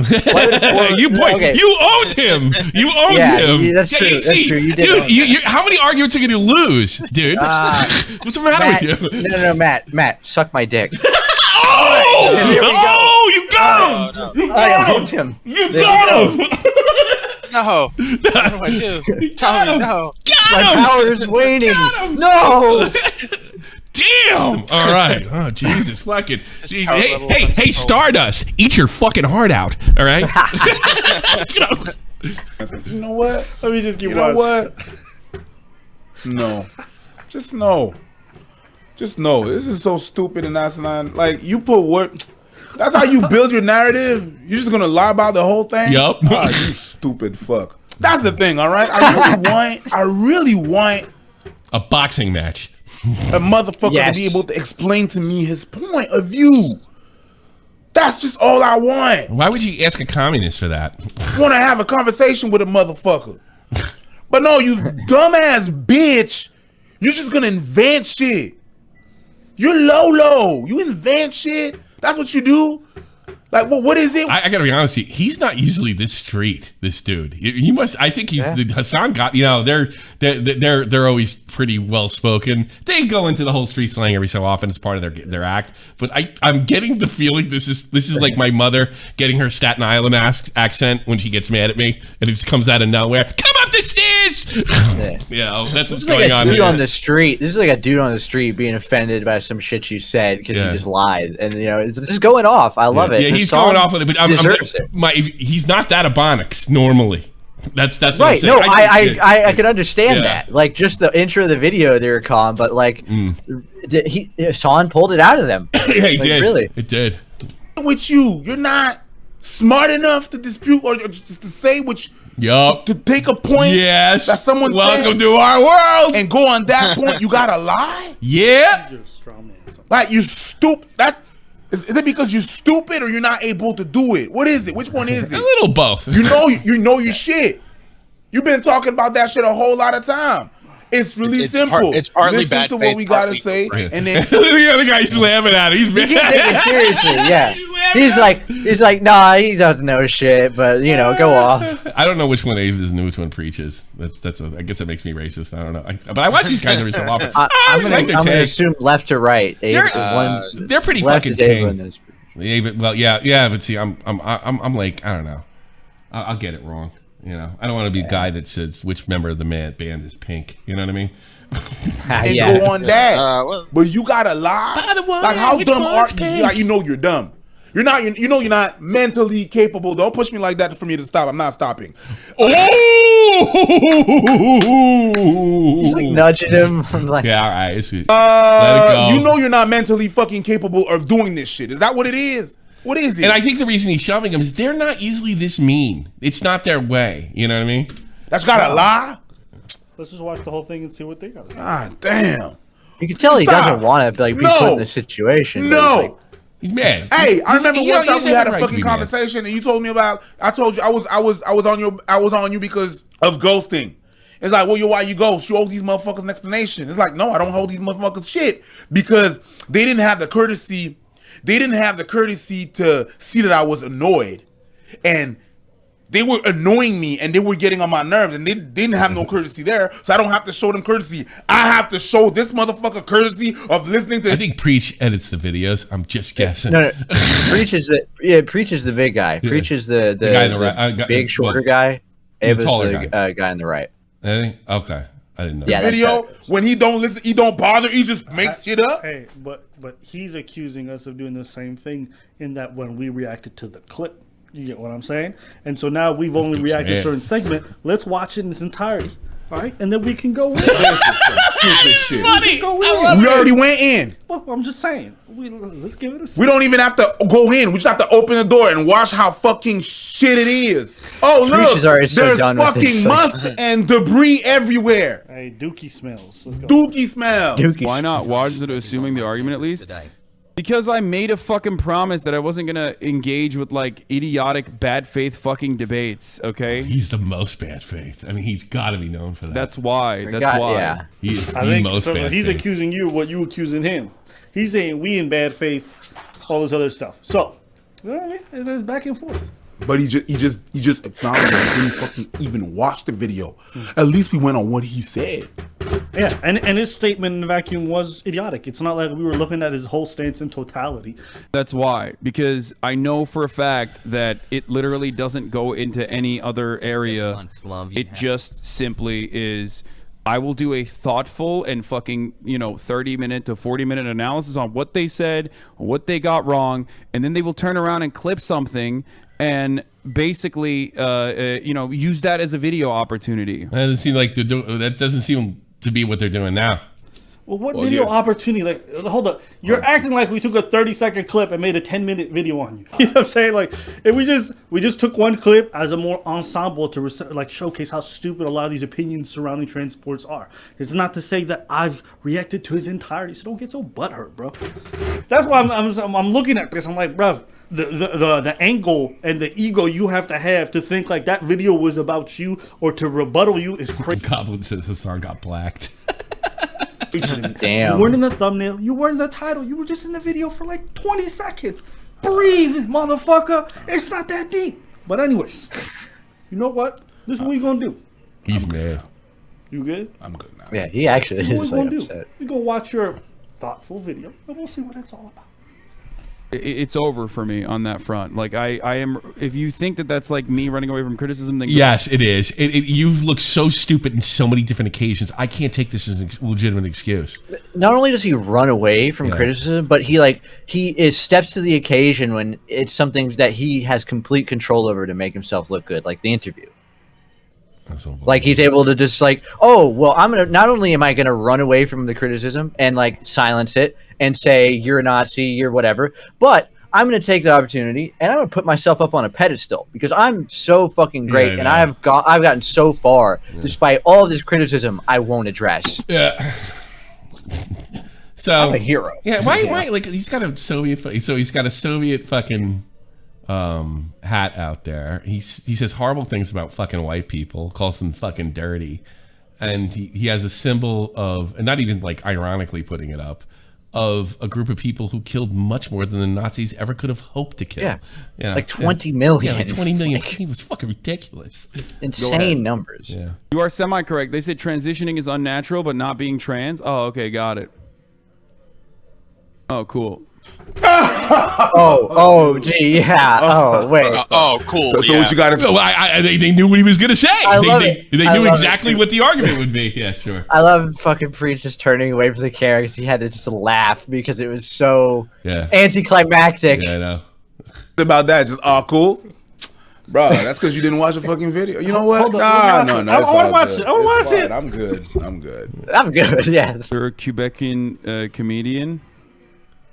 You owned him. You owned him. Yeah, that's true. That's true. You did dude, own you, how many arguments are you going to lose, dude? What's the matter with you? No, Matt, suck my dick. Oh, you got him. You got owned him. You got him. No. What do I do? Tommy, no. My power is waning. No. Damn! All right. Oh, Jesus. Fucking. Hey, Stardust. Eat your fucking heart out. All right? You know what? Let me just keep You know watching. what? No. Just no. Just no. This is so stupid and asinine. Like, you put what? That's how you build your narrative? You're just going to lie about the whole thing? Yup. Ah, you stupid fuck. That's the thing, all right? I really want a boxing match. A motherfucker to be able to explain to me his point of view. That's just all I want. Why would you ask a communist for that? I want to have a conversation with a motherfucker. But no, you dumbass bitch. You're just going to invent shit. You're low. You invent shit. That's what you do. Like, what is it? I gotta be honest with you. He's not usually this street. This dude. He must. I think he's the Hasan got. You know, they're always pretty well spoken. They go into the whole street slang every so often as part of their act. But I'm getting the feeling this is like my mother getting her Staten Island accent when she gets mad at me, and it just comes out of nowhere. Come up the stairs. You know, that's what's going on here. On the street. This is like a dude on the street being offended by some shit you said because you just lied, and you know it's just going off. I love it. Yeah, he's going off with it, but he's not that Ebonics normally. That's right. What I'm saying. No, I can understand that. Like just the intro of the video they were calling, but like Hasan pulled it out of them. Yeah, he did. Really, it did. With you're not smart enough to dispute or just to say what Yup. To take a point yes. that someone welcome says to our world and go on that point, you gotta lie? Yeah. Like you stupid. Is it because you're stupid or you're not able to do it? What is it? Which one is it? A little both. You know your shit. You've been talking about that shit a whole lot of time. It's really simple. It's partly Listen bad to faith, what we gotta partly say, right. and then the other guy's laughing at it. He's You can't take it seriously. Yeah, he's like, nah, he doesn't know shit, but you know, go off. I don't know which one Abe is and which one preaches. I guess that makes me racist. I don't know. But I watch these guys every so often. I'm gonna assume left to right. They're pretty fucking tame. Well, yeah, but see, I'm like, I don't know. I'll get it wrong. You know, I don't want to be the guy that says which member of the band is pink. You know what I mean? and go on that. But you gotta lie. Like how dumb are you? Like, you know you're dumb. You're not. You know you're not mentally capable. Don't push me like that for me to stop. I'm not stopping. He's like nudging him. I'm like, yeah, all right. Let it go. You know you're not mentally fucking capable of doing this shit. Is that what it is? What is it? And I think the reason he's shoving him is they're not usually this mean. It's not their way. You know what I mean? That's gotta lie. Let's just watch the whole thing and see what they got. God damn. You can tell he doesn't want to be put in this situation. No. He's mad. Hey, I remember one time we had a right fucking conversation, and you told me about. I told you I was on you because of ghosting. It's like, well, why you ghost? You owe these motherfuckers an explanation. It's like, no, I don't hold these motherfuckers shit because they didn't have the courtesy. They didn't have the courtesy to see that I was annoyed, and they were annoying me, and they were getting on my nerves, and they didn't have no courtesy there, so I don't have to show them courtesy. I have to show this motherfucker courtesy of listening to. I think Preach edits the videos. I'm just guessing. No. Preach is the big guy. Yeah. Preach is the guy in the right. big shorter guy. Ava's taller guy on the right. Okay, I didn't know. Yeah, video when he don't listen, he don't bother, he just makes shit up. Hey, but he's accusing us of doing the same thing in that when we reacted to the clip. You get what I'm saying? And so now we've only reacted to a certain segment. Let's watch it in its entirety. All right? And then we can go in. Shit. Funny. We already went in. Well, I'm just saying. Let's give it a second. We don't even have to go in. We just have to open the door and watch how fucking shit it is. Oh, look. There's fucking must and debris everywhere. Hey, dookie smells. Let's go. Dookie smells. Why not? Why is it assuming the argument at least? Because I made a fucking promise that I wasn't gonna engage with like idiotic bad faith fucking debates. Okay. He's the most bad faith. I mean, he's got to be known for that. That's why. That's why. Yeah. He is the most bad faith. He's accusing you of what you accusing him. He's saying we in bad faith, all this other stuff. So, you know what I mean? It's back and forth. But he just acknowledged that he didn't fucking even watch the video. At least we went on what he said. Yeah, and his statement in the vacuum was idiotic. It's not like we were looking at his whole stance in totality. That's why, because I know for a fact that it literally doesn't go into any other area. It just simply is, I will do a thoughtful and fucking, 30-minute to 40-minute analysis on what they said, what they got wrong, and then they will turn around and clip something and basically, use that as a video opportunity. That doesn't seem like that doesn't seem to be what they're doing now. Well, what video opportunity? Like, hold up, you're acting like we took a 30-second clip and made a 10-minute video on you. You know what I'm saying? Like, if we just took one clip as a more ensemble to showcase how stupid a lot of these opinions surrounding transports are. It's not to say that I've reacted to his entirety, so don't get so butthurt, bro. That's why I'm looking at this. I'm like, bro. The angle and the ego you have to think like that video was about you or to rebuttal you is crazy. Goblin says Hassan got blacked. Damn. You weren't in the thumbnail. You weren't in the title. You were just in the video for like 20 seconds. Breathe, motherfucker. It's not that deep. But anyways, you know what? This is what we gonna do. He's mad. You good? I'm good now. Yeah, he actually is like upset. We gonna watch your thoughtful video and we'll see what it's all about. It's over for me on that front. Like I am. If you think that that's like me running away from criticism, then yes, it is. You've looked so stupid in so many different occasions. I can't take this as a legitimate excuse. Not only does he run away from criticism, but he steps to the occasion when it's something that he has complete control over to make himself look good, like the interview. Like he's able to just like, oh well, not only am I gonna run away from the criticism and like silence it and say you're a Nazi, you're whatever, but I'm going to take the opportunity and I'm going to put myself up on a pedestal because I'm so fucking great, and I've gotten so far despite all of this criticism I won't address. Yeah. So I'm a hero. Yeah. Why? Like he's got a Soviet. So he's got a Soviet fucking hat out there. He says horrible things about fucking white people. Calls them fucking dirty, and he has a symbol of, and not even like ironically putting it up, of a group of people who killed much more than the Nazis ever could have hoped to kill. Yeah. Like 20 million. Yeah, like 20 million. He was fucking ridiculous. Insane numbers. Yeah. You are semi-correct. They said transitioning is unnatural, but not being trans. Oh, okay, got it. Oh, cool. Gee, yeah. Oh, wait. Cool. So what you got to say? They knew what he was going to say. They knew exactly what the argument would be. Yeah, sure. I love fucking Preach just turning away from the camera because he had to just laugh because it was so anticlimactic. Yeah, I know. About that, just cool. Bro, that's because you didn't watch the fucking video. You know what? Hold on, No. I want to watch it. I want to watch it. I'm good. I'm good. Yeah. They're a Quebecian comedian.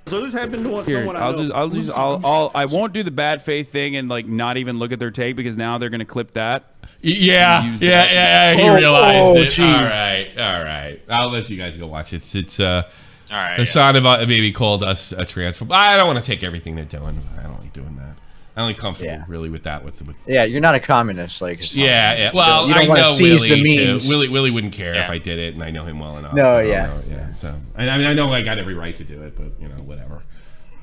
So this happened to Here, someone I know. I won't do the bad faith thing and like not even look at their take because now they're gonna clip that. Yeah. He realized it. All right. I'll let you guys go watch it. It's all right. Hasan maybe called us a transphobe. I don't want to take everything they're doing. I don't like doing that. I'm only comfortable really with that. With you're not a communist, like. Yeah. Well, you don't I know Willy too. Willy wouldn't care if I did it, and I know him well enough. No, yeah. So I mean, I know I got every right to do it, but whatever.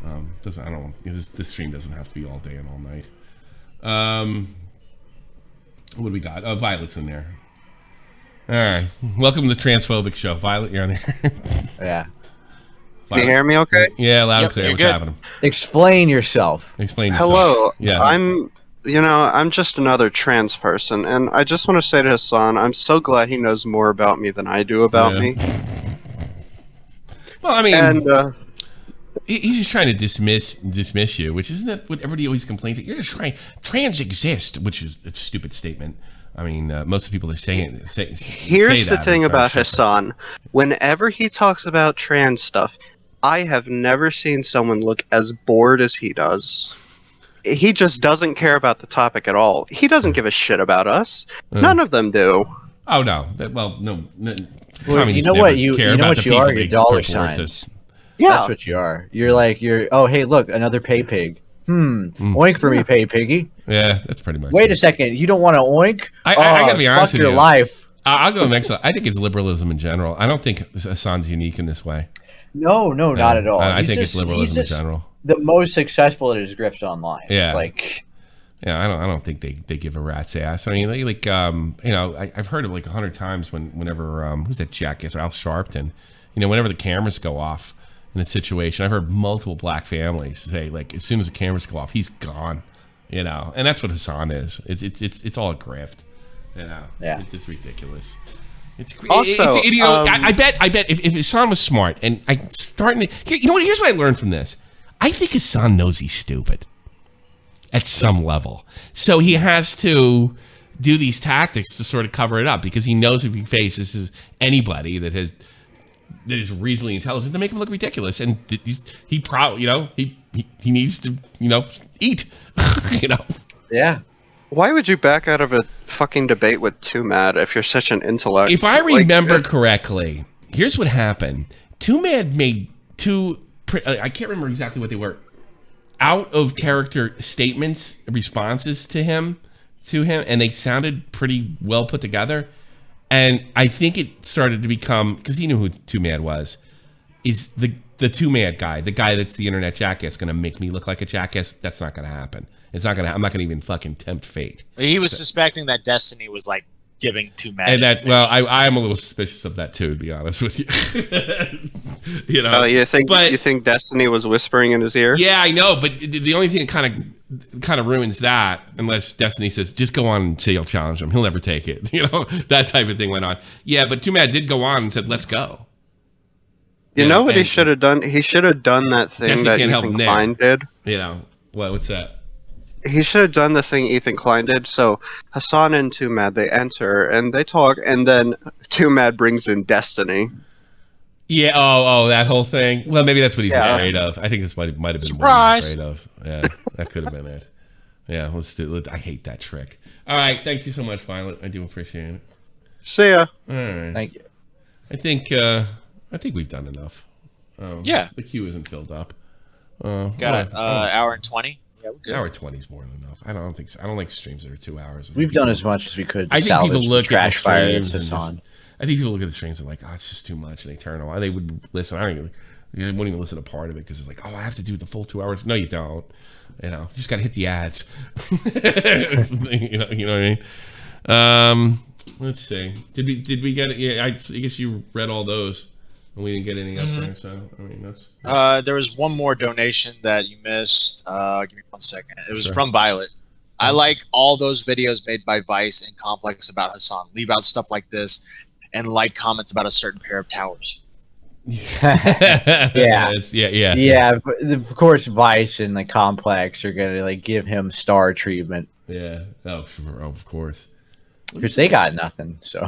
I don't. This stream doesn't have to be all day and all night. What do we got? Oh, Violet's in there. All right. Welcome to the Transphobic Show. Violet, you're on there. Yeah. Can you hear me okay? Yeah, loud and clear. What's happening? Explain yourself. Explain yourself. Hello. Yeah. I'm just another trans person, and I just want to say to Hassan, I'm so glad he knows more about me than I do about me. Well, I mean, he's just trying to dismiss you, which isn't that what everybody always complains that you're just trying. Trans exist, which is a stupid statement. I mean, most of the people are saying Here's the thing about Hassan. Whenever he talks about trans stuff, I have never seen someone look as bored as he does. He just doesn't care about the topic at all. He doesn't give a shit about us. None of them do. Oh no! No. Well, you know what you are? You're dollar signs. Yeah, that's what you are. You're. Oh, hey, look, another pay pig. Oink for me, pay piggy. Yeah, that's pretty much. Wait a second, you don't want to oink? I gotta be honest with you. Fuck your life. I'll go next. I think it's liberalism in general. I don't think Hassan's unique in this way. No, not at all. I think it's liberalism in general. The most successful at his grifts online. Yeah, Yeah, I don't think they give a rat's ass. I mean, I've heard it like 100 times whenever who's that jackass, Al Sharpton, whenever the cameras go off in a situation, I've heard multiple black families say like as soon as the cameras go off, he's gone, and that's what Hassan is. It's all a grift, Yeah, it's ridiculous. Also, I bet if Hassan was smart, and here's what I learned from this. I think Hassan knows he's stupid at some level, so he has to do these tactics to sort of cover it up because he knows if he faces anybody that is reasonably intelligent to make him look ridiculous, and he probably he needs to eat. Yeah. Why would you back out of a fucking debate with Too Mad if you're such an intellect? If I remember correctly, here's what happened. Too Mad made I can't remember exactly what they were, out of character statements, responses to him, and they sounded pretty well put together. And I think it started to become, because he knew who Too Mad was, is the Too Mad guy, the guy that's the internet jackass, going to make me look like a jackass? That's not going to happen. It's not going to. I'm not going to even fucking tempt fate. He was suspecting that Destiny was like giving Too Mad. And that, well, I am a little suspicious of that too, to be honest with you. You think Destiny was whispering in his ear? Yeah, I know, but the only thing that kind of ruins that, unless Destiny says just go on and say you'll challenge him, he'll never take it. That type of thing went on. Yeah, but Too Mad did go on and said let's go. You know what he should have done? He should have done that thing that Ethan Klein did. What's that? He should have done the thing Ethan Klein did. So Hassan and Too Mad, they enter and they talk, and then Too Mad brings in Destiny. Yeah. Oh, that whole thing. Well, maybe that's what he's afraid of. I think this might have been Surprise. what he's afraid of. Yeah, that could have been it. Yeah, let's do it. I hate that trick. All right, thank you so much, Violet. I do appreciate it. See ya. All right. Thank you. I think we've done enough. Yeah. The queue isn't filled up. Got hour and 20. Yeah, we're good. Hour 20 is more than enough. I don't think so. I don't like streams that are 2 hours. We've done as much as we could. To I think people look at the trash fire streams. Hassan. I think people look at the streams and like, oh, it's just too much, and they turn away. They would listen. They wouldn't even listen to part of it because it's like, oh, I have to do the full 2 hours. No, you don't. You know, you just got to hit the ads. you know what I mean? Let's see. Did we get it? Yeah, I guess you read all those, and we didn't get any up there. So I mean, that's. There was one more donation that you missed. Give me 1 second. It was from Violet. I like all those videos made by Vice and Complex about Hassan. Leave out stuff like this, and like comments about a certain pair of towers. Yeah. Of course, Vice and the Complex are gonna like give him star treatment. Yeah. Oh, of course. Because they got nothing, so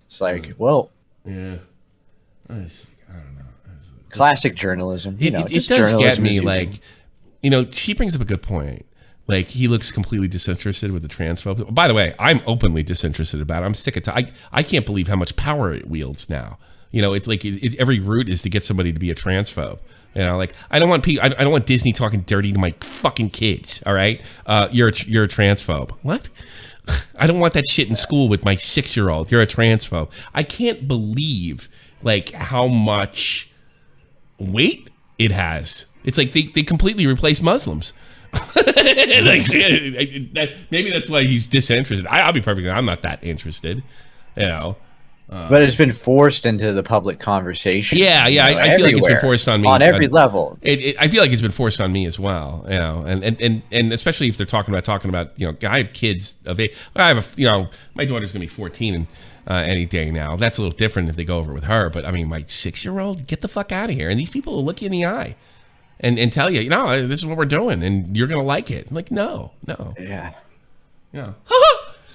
it's like, well, yeah. I don't know. Classic journalism. You know, it does get me. Like, you know, she brings up a good point. Like, he looks completely disinterested with the transphobe. By the way, I'm openly disinterested about it. I'm sick of I can't believe how much power it wields now. You know, it's like every route is to get somebody to be a transphobe. You know, like I don't want Disney talking dirty to my fucking kids. All right, you're a transphobe. What? I don't want that shit in school with my 6-year-old. You're a transphobe. I can't believe like how much weight it has. It's like they completely replaced Muslims. Like, maybe that's why he's disinterested. I'll be perfectly. I'm not that interested. You know. But it's been forced into the public conversation. Yeah. I feel like it's been forced on me on every level. I feel like it's been forced on me as well. You know, and especially if they're talking about you know, I have kids of age. I have my daughter's gonna be 14 any day now. That's a little different if they go over with her. But I mean, my 6-year-old, get the fuck out of here. And these people will look you in the eye and tell you, this is what we're doing, and you're gonna like it. I'm like, no. Yeah.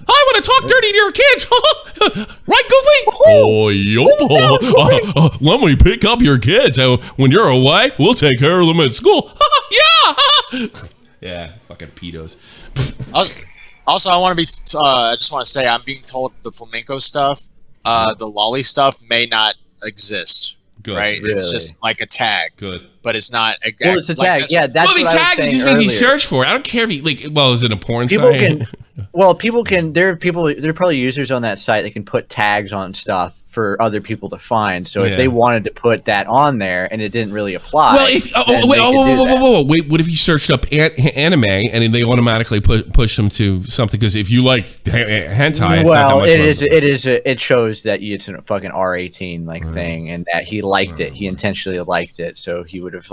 I want to talk dirty to your kids. Right, Goofy? Oh, let me pick up your kids. When you're away, we'll take care of them at school. Yeah. Yeah, fucking pedos. Also, I just want to say, I'm being told the flamenco stuff, the lolly stuff may not exist. Good. Right? Really? It's just like a tag. Good. But it's not. Well, it's a tag. Yeah, that's what I was saying earlier. Just means you search for it. I don't care if you is it a porn people site? People can. There are probably users on that site that can put tags on stuff for other people to find. So if they wanted to put that on there and it didn't really apply, well, wait, what if you searched up anime and they automatically push them to something? Because if you like hentai, it shows that it's a fucking R18 thing, and that he liked it. He intentionally liked it, so he would have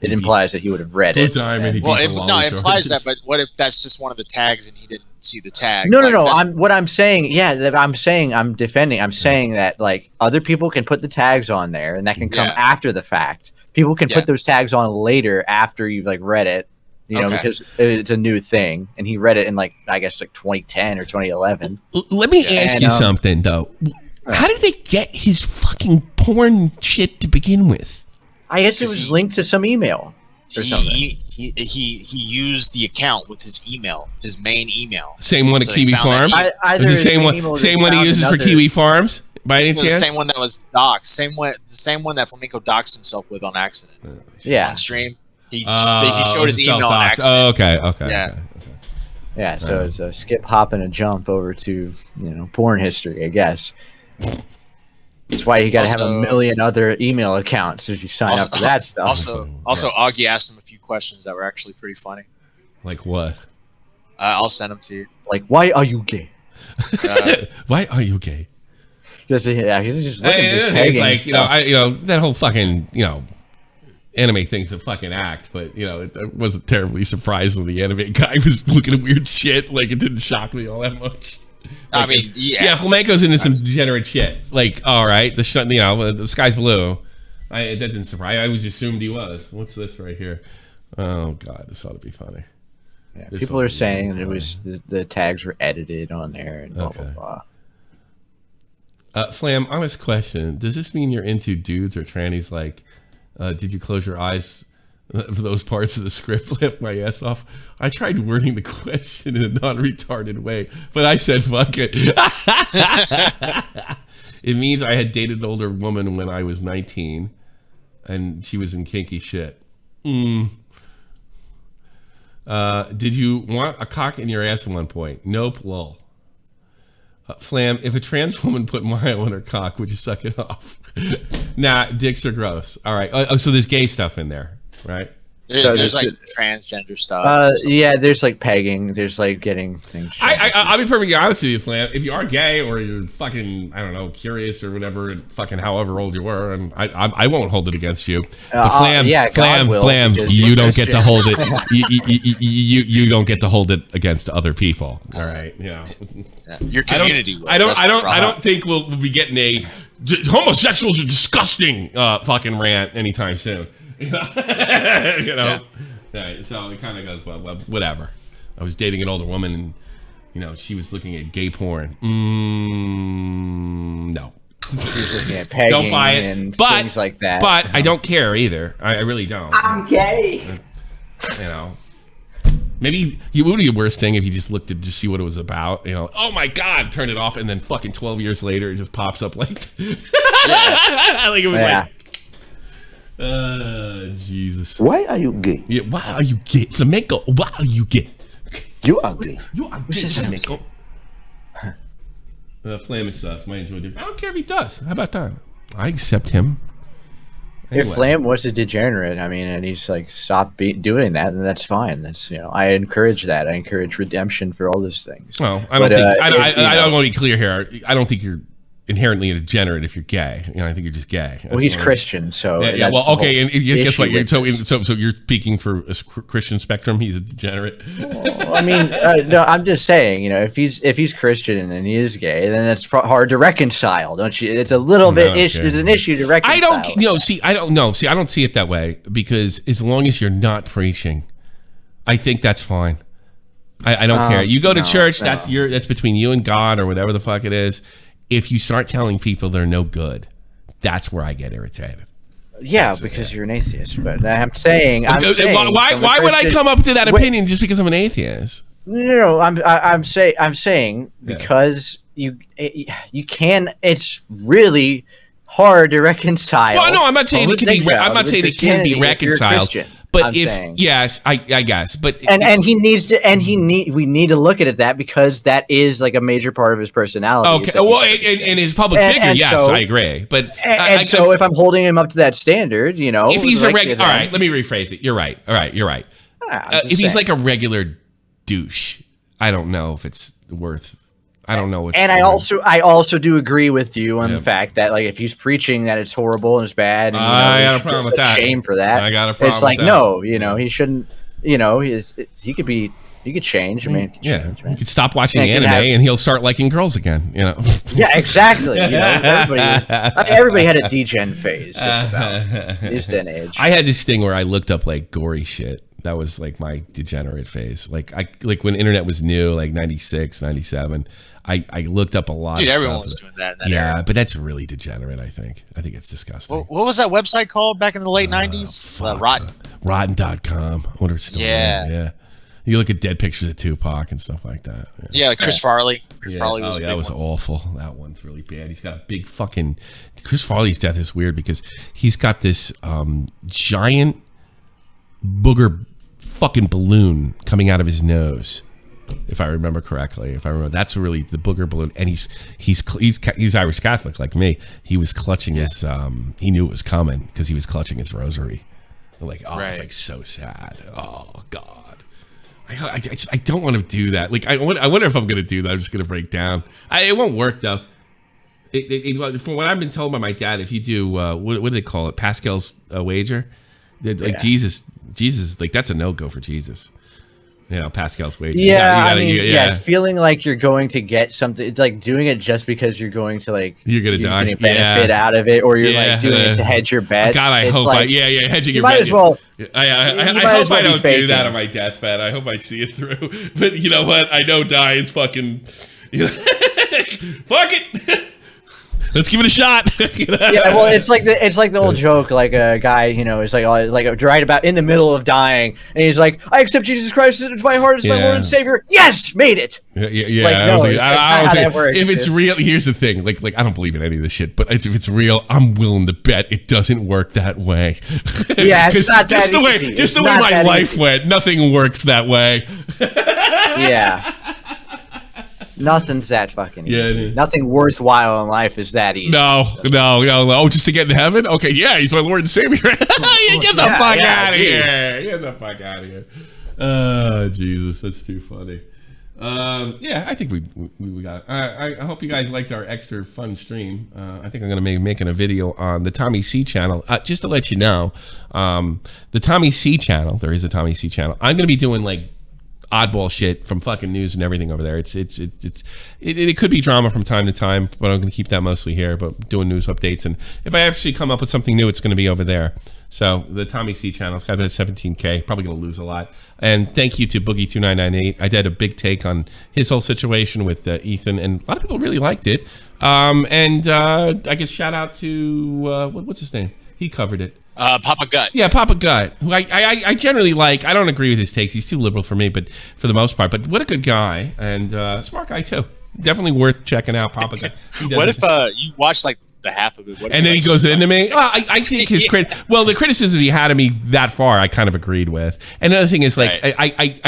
it implies that he would have read it. It implies that. But what if that's just one of the tags and he didn't see the tag? No. I'm saying that like other people can put the tags on there, and that can come after the fact. People can put those tags on later after you've read it, because it's a new thing, and he read it in I guess 2010 or 2011. Let me ask you something though. How did they get his fucking porn shit to begin with? I guess it was linked to some email or something. He used the account with his email, his main email. Same one at Kiwi Farms? Is the same one he uses for Kiwi Farms? By any chance? The same one that was doxxed. The same one that Flamenco doxxed himself with on accident. Yeah. On stream. He showed his email on accident. Oh, okay. Yeah. Yeah, so it's a skip, hop, and a jump over to porn history, I guess. That's why you got to have a million other email accounts if you sign up for that stuff. Also, Augie asked him a few questions that were actually pretty funny. Like what? I'll send them to you. Like, why are you gay? Why are you gay? He's just looking at this pegging. That whole fucking anime thing's a fucking act, but it wasn't terribly surprising. The anime guy was looking at weird shit. Like, it didn't shock me all that much. I mean, yeah, Flamenco's into some degenerate shit. Like, all right, the sky's blue. That didn't surprise. I always assumed he was. What's this right here? Oh god, this ought to be funny. Yeah, people are saying it was the tags were edited on there and blah blah blah. Flam, honest question. Does this mean you're into dudes or trannies? Like, did you close your eyes for those parts of the script, laugh my ass off? I tried wording the question in a non-retarded way, but I said, fuck it. It means I had dated an older woman when I was 19, and she was in kinky shit. Did you want a cock in your ass at one point? Nope, lol. Flam, if a trans woman put Milo in her cock, would you suck it off? Nah, dicks are gross. All right. Oh, so there's gay stuff in there, right? There's like transgender stuff. Yeah, there's like pegging. There's like getting things. I'll be perfectly honest with you, Flam. If you are gay or you're fucking, I don't know, curious or whatever, and fucking however old you were, and I won't hold it against you. But Flam, Flam, you don't get to hold it. You don't get to hold it against other people. All right, your community. I don't think we'll be getting a homosexuals are disgusting fucking rant anytime soon. You know, Right, so it kind of goes well, whatever. I was dating an older woman, and she was looking at gay porn. No, she's looking at pegging don't buy it, and things like that. But I don't care either. I really don't. I'm gay. Maybe it would be the worst thing if you just looked to just see what it was about. Oh my god, turn it off, and then fucking 12 years later, it just pops up like. Like it was like. Jesus. Why are you gay? Yeah, why are you gay? Flamenco, why are you gay? You are gay. You are gay, Flamenco. Flam is sus. I enjoy it. I don't care if he does. How about that? I accept him. Anyway. If Flam was a degenerate, and he's like, stop doing that, then that's fine. That's I encourage that. I encourage redemption for all those things. Well, I don't think. I don't want to be clear here. I don't think you're inherently a degenerate if you're gay. I think you're just gay. Well, he's Christian, so yeah. Well, okay, and guess what? So you're speaking for a Christian spectrum. He's a degenerate. Well, no, I'm just saying. If he's Christian and he is gay, then it's hard to reconcile, don't you? It's a little bit issue. There's an issue to reconcile. I don't see it that way, because as long as you're not preaching, I think that's fine. I don't care. You go to church. No. That's between you and God or whatever the fuck it is. If you start telling people they're no good, that's where I get irritated. Yeah, because you're an atheist. But I'm saying, why would I come up to that opinion just because I'm an atheist? No, I'm saying because you can. It's really hard to reconcile. Well, no, I'm not saying it can be. I'm not saying it can be reconciled. But yes, I guess. But he needs to, we need to look at that, because that is like a major part of his personality. Okay, well, and his public figure, yes, I agree. But so if I'm holding him up to that standard, if he's a regular, all right, let me rephrase it. You're right. All right, you're right. If he's like a regular douche, I don't know if it's worth. I don't know what. And I also do agree with you on the fact that, like, if he's preaching that it's horrible and it's bad, and I got a problem with that. Shame for that. I got a problem. It's like, with that. no, he shouldn't. He could be. He could change. He could stop watching anime and he'll start liking girls again. Yeah, exactly. Everybody had a degen phase just about this day and age. I had this thing where I looked up like gory shit. That was like my degenerate phase. Like when internet was new, like 96, 97. I looked up a lot. Dude, of everyone stuff. was doing that. In that era. But that's really degenerate. I think it's disgusting. What was that website called back in the late 90s? Rotten. Rotten.com. I wonder if it's still there. Yeah. You look at dead pictures of Tupac and stuff like that. Yeah, like Chris Farley. Chris Farley was that was awful. That one's really bad. He's got a big fucking. Chris Farley's death is weird because he's got this giant booger fucking balloon coming out of his nose. If I remember correctly, that's really the booger balloon, and he's Irish Catholic like me. He was clutching his he knew it was coming because he was clutching his rosary. Like, it's like so sad. Oh God. I don't want to do that. Like, I wonder if I'm going to do that. I'm just going to break down. It won't work though. From what I've been told by my dad, if you do what do they call it, Pascal's wager, like Jesus, like that's a no-go for Jesus. Pascal's wager. Yeah, feeling like you're going to get something. It's like doing it just because you're going to you're going to die, benefit out of it, or you're like doing it to hedge your bets. God, I hope hedging your bet. As well. I hope I don't do that on my deathbed. I hope I see it through. But you know what? I know dying's fucking. Fuck it. Let's give it a shot. Yeah, well, it's like the old joke, like a guy, is like right about in the middle of dying, and he's like, "I accept Jesus Christ into my heart as my Lord and Savior." Yes, made it. Yeah. Like, no, I don't think if it's real, here's the thing. Like I don't believe in any of this shit, but if it's real, I'm willing to bet it doesn't work that way. Yeah, it's not that easy. Just the way my life went, nothing works that way. Yeah. Nothing's that fucking easy. Nothing worthwhile in life is that easy. No. Oh, just to get in heaven? Okay, yeah, he's my Lord and Savior. Get the fuck out of here. Get the fuck out of here. Oh, Jesus, that's too funny. Yeah, I think we got it. I hope you guys liked our extra fun stream. I think I'm going to be making a video on the Tommy C channel. Just to let you know, the Tommy C channel, there is a Tommy C channel. I'm going to be doing like oddball shit from fucking news and everything over there. It could be drama from time to time, but I'm going to keep that mostly here, but doing news updates. And if I actually come up with something new, it's going to be over there. So the Tommy C channel's got about 17K, probably going to lose a lot. And thank you to Boogie2998. I did a big take on his whole situation with Ethan, and a lot of people really liked it. I guess shout out to what's his name? He covered it. Papa Gut. Yeah, Papa Gut, who I generally like. I don't agree with his takes. He's too liberal for me, but for the most part. But what a good guy, and smart guy too. Definitely worth checking out, Papa Gut. What if you watch like the half of it? And then he goes into me. I think his the criticism he had of me that far, I kind of agreed with. And another thing is like I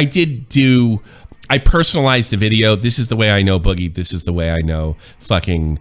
personalized the video. This is the way I know Boogie. This is the way I know fucking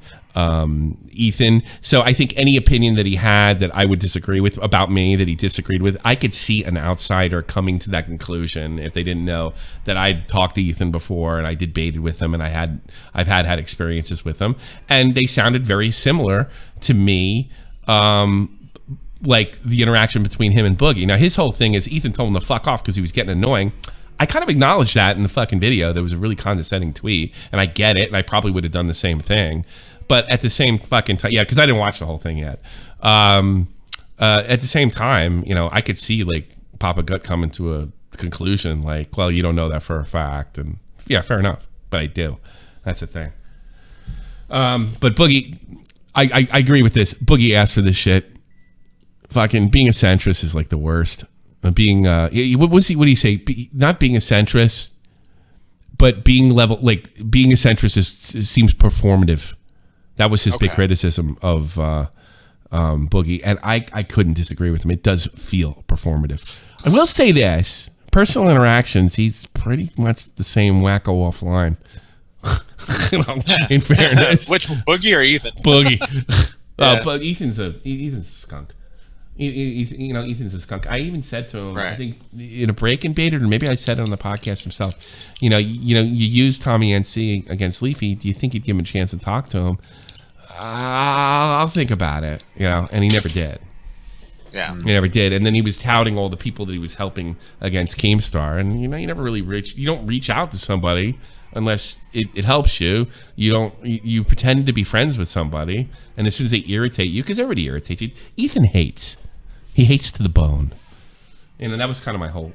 Ethan. So I think any opinion that he had that I would disagree with about me, that he disagreed with, I could see an outsider coming to that conclusion if they didn't know that I'd talked to Ethan before and I debated with him and I've had experiences with him, and they sounded very similar to me. Like the interaction between him and Boogie. Now his whole thing is Ethan told him to fuck off because he was getting annoying. I kind of acknowledged that in the fucking video. There was a really condescending tweet, and I get it, and I probably would have done the same thing. But at the same fucking time, yeah, because I didn't watch the whole thing yet. At the same time, I could see like Papa Gut coming to a conclusion like, well, you don't know that for a fact, and yeah, fair enough, but I do. That's the thing. But Boogie, I agree with this. Boogie asked for this shit. Fucking being a centrist is like the worst. Being what do you say? Not being a centrist, but being a centrist seems performative. That was his big criticism of Boogie, and I couldn't disagree with him. It does feel performative. I will say this: personal interactions, he's pretty much the same wacko offline. In fairness, which Boogie or Ethan? Boogie. But Ethan's a skunk. Ethan's a skunk. I even said to him, I think in a break and baited, or maybe I said it on the podcast himself. You use Tommy NC against Leafy. Do you think you'd give him a chance to talk to him? I'll think about it. And he never did. Yeah, he never did. And then he was touting all the people that he was helping against Keemstar, and you never really you don't reach out to somebody unless it helps you. You pretend to be friends with somebody, and as soon as they irritate you, because everybody irritates you. Ethan hates. He hates to the bone. And that was kind of my whole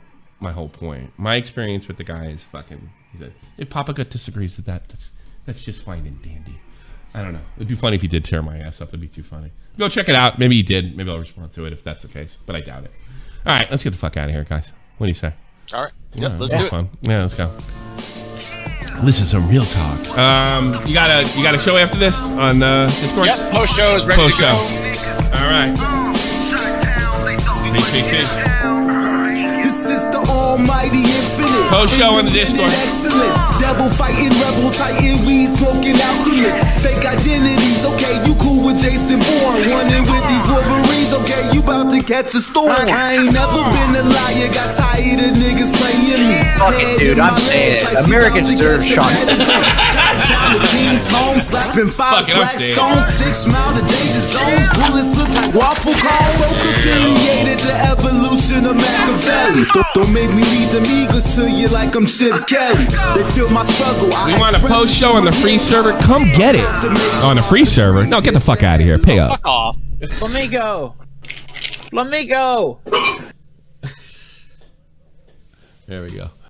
point. My experience with the guy is fucking. He said, if Papa Gut disagrees with that's just fine and dandy. I don't know. It'd be funny if he did tear my ass up. It'd be too funny. Go check it out. Maybe he did. Maybe I'll respond to it if that's the case. But I doubt it. All right, let's get the fuck out of here, guys. What do you say? All right. Yep, let's do it. Fun. Yeah, let's go. This is some real talk. You got a show after this on Discord? Yep, post show is ready to go. All right. Peace. This is the almighty infinite. Post show on the Discord. Excellence. Devil fighting, rebel titan, weed smoking alchemist. Fake identities, okay, you cool with Jason Bourne. Running with these Wolverines, okay, you about to catch a storm. I ain't never been a liar, got tired of niggas playing me. Fuck it, dude, I'm saying it. Americans deserve Sean. Down the King's home, slapping five black stones, 6 mile to danger zones. Bullets look like waffle cones. Folk affiliated the evolution of Machiavelli. Don't make me lead the Migos to you like I'm Chip Kelly. They feel my struggle. We want a post show on the free server? Come get it. On the free server? No, get the fuck out of here. Pay up. Fuck off. Flamenco. There we go.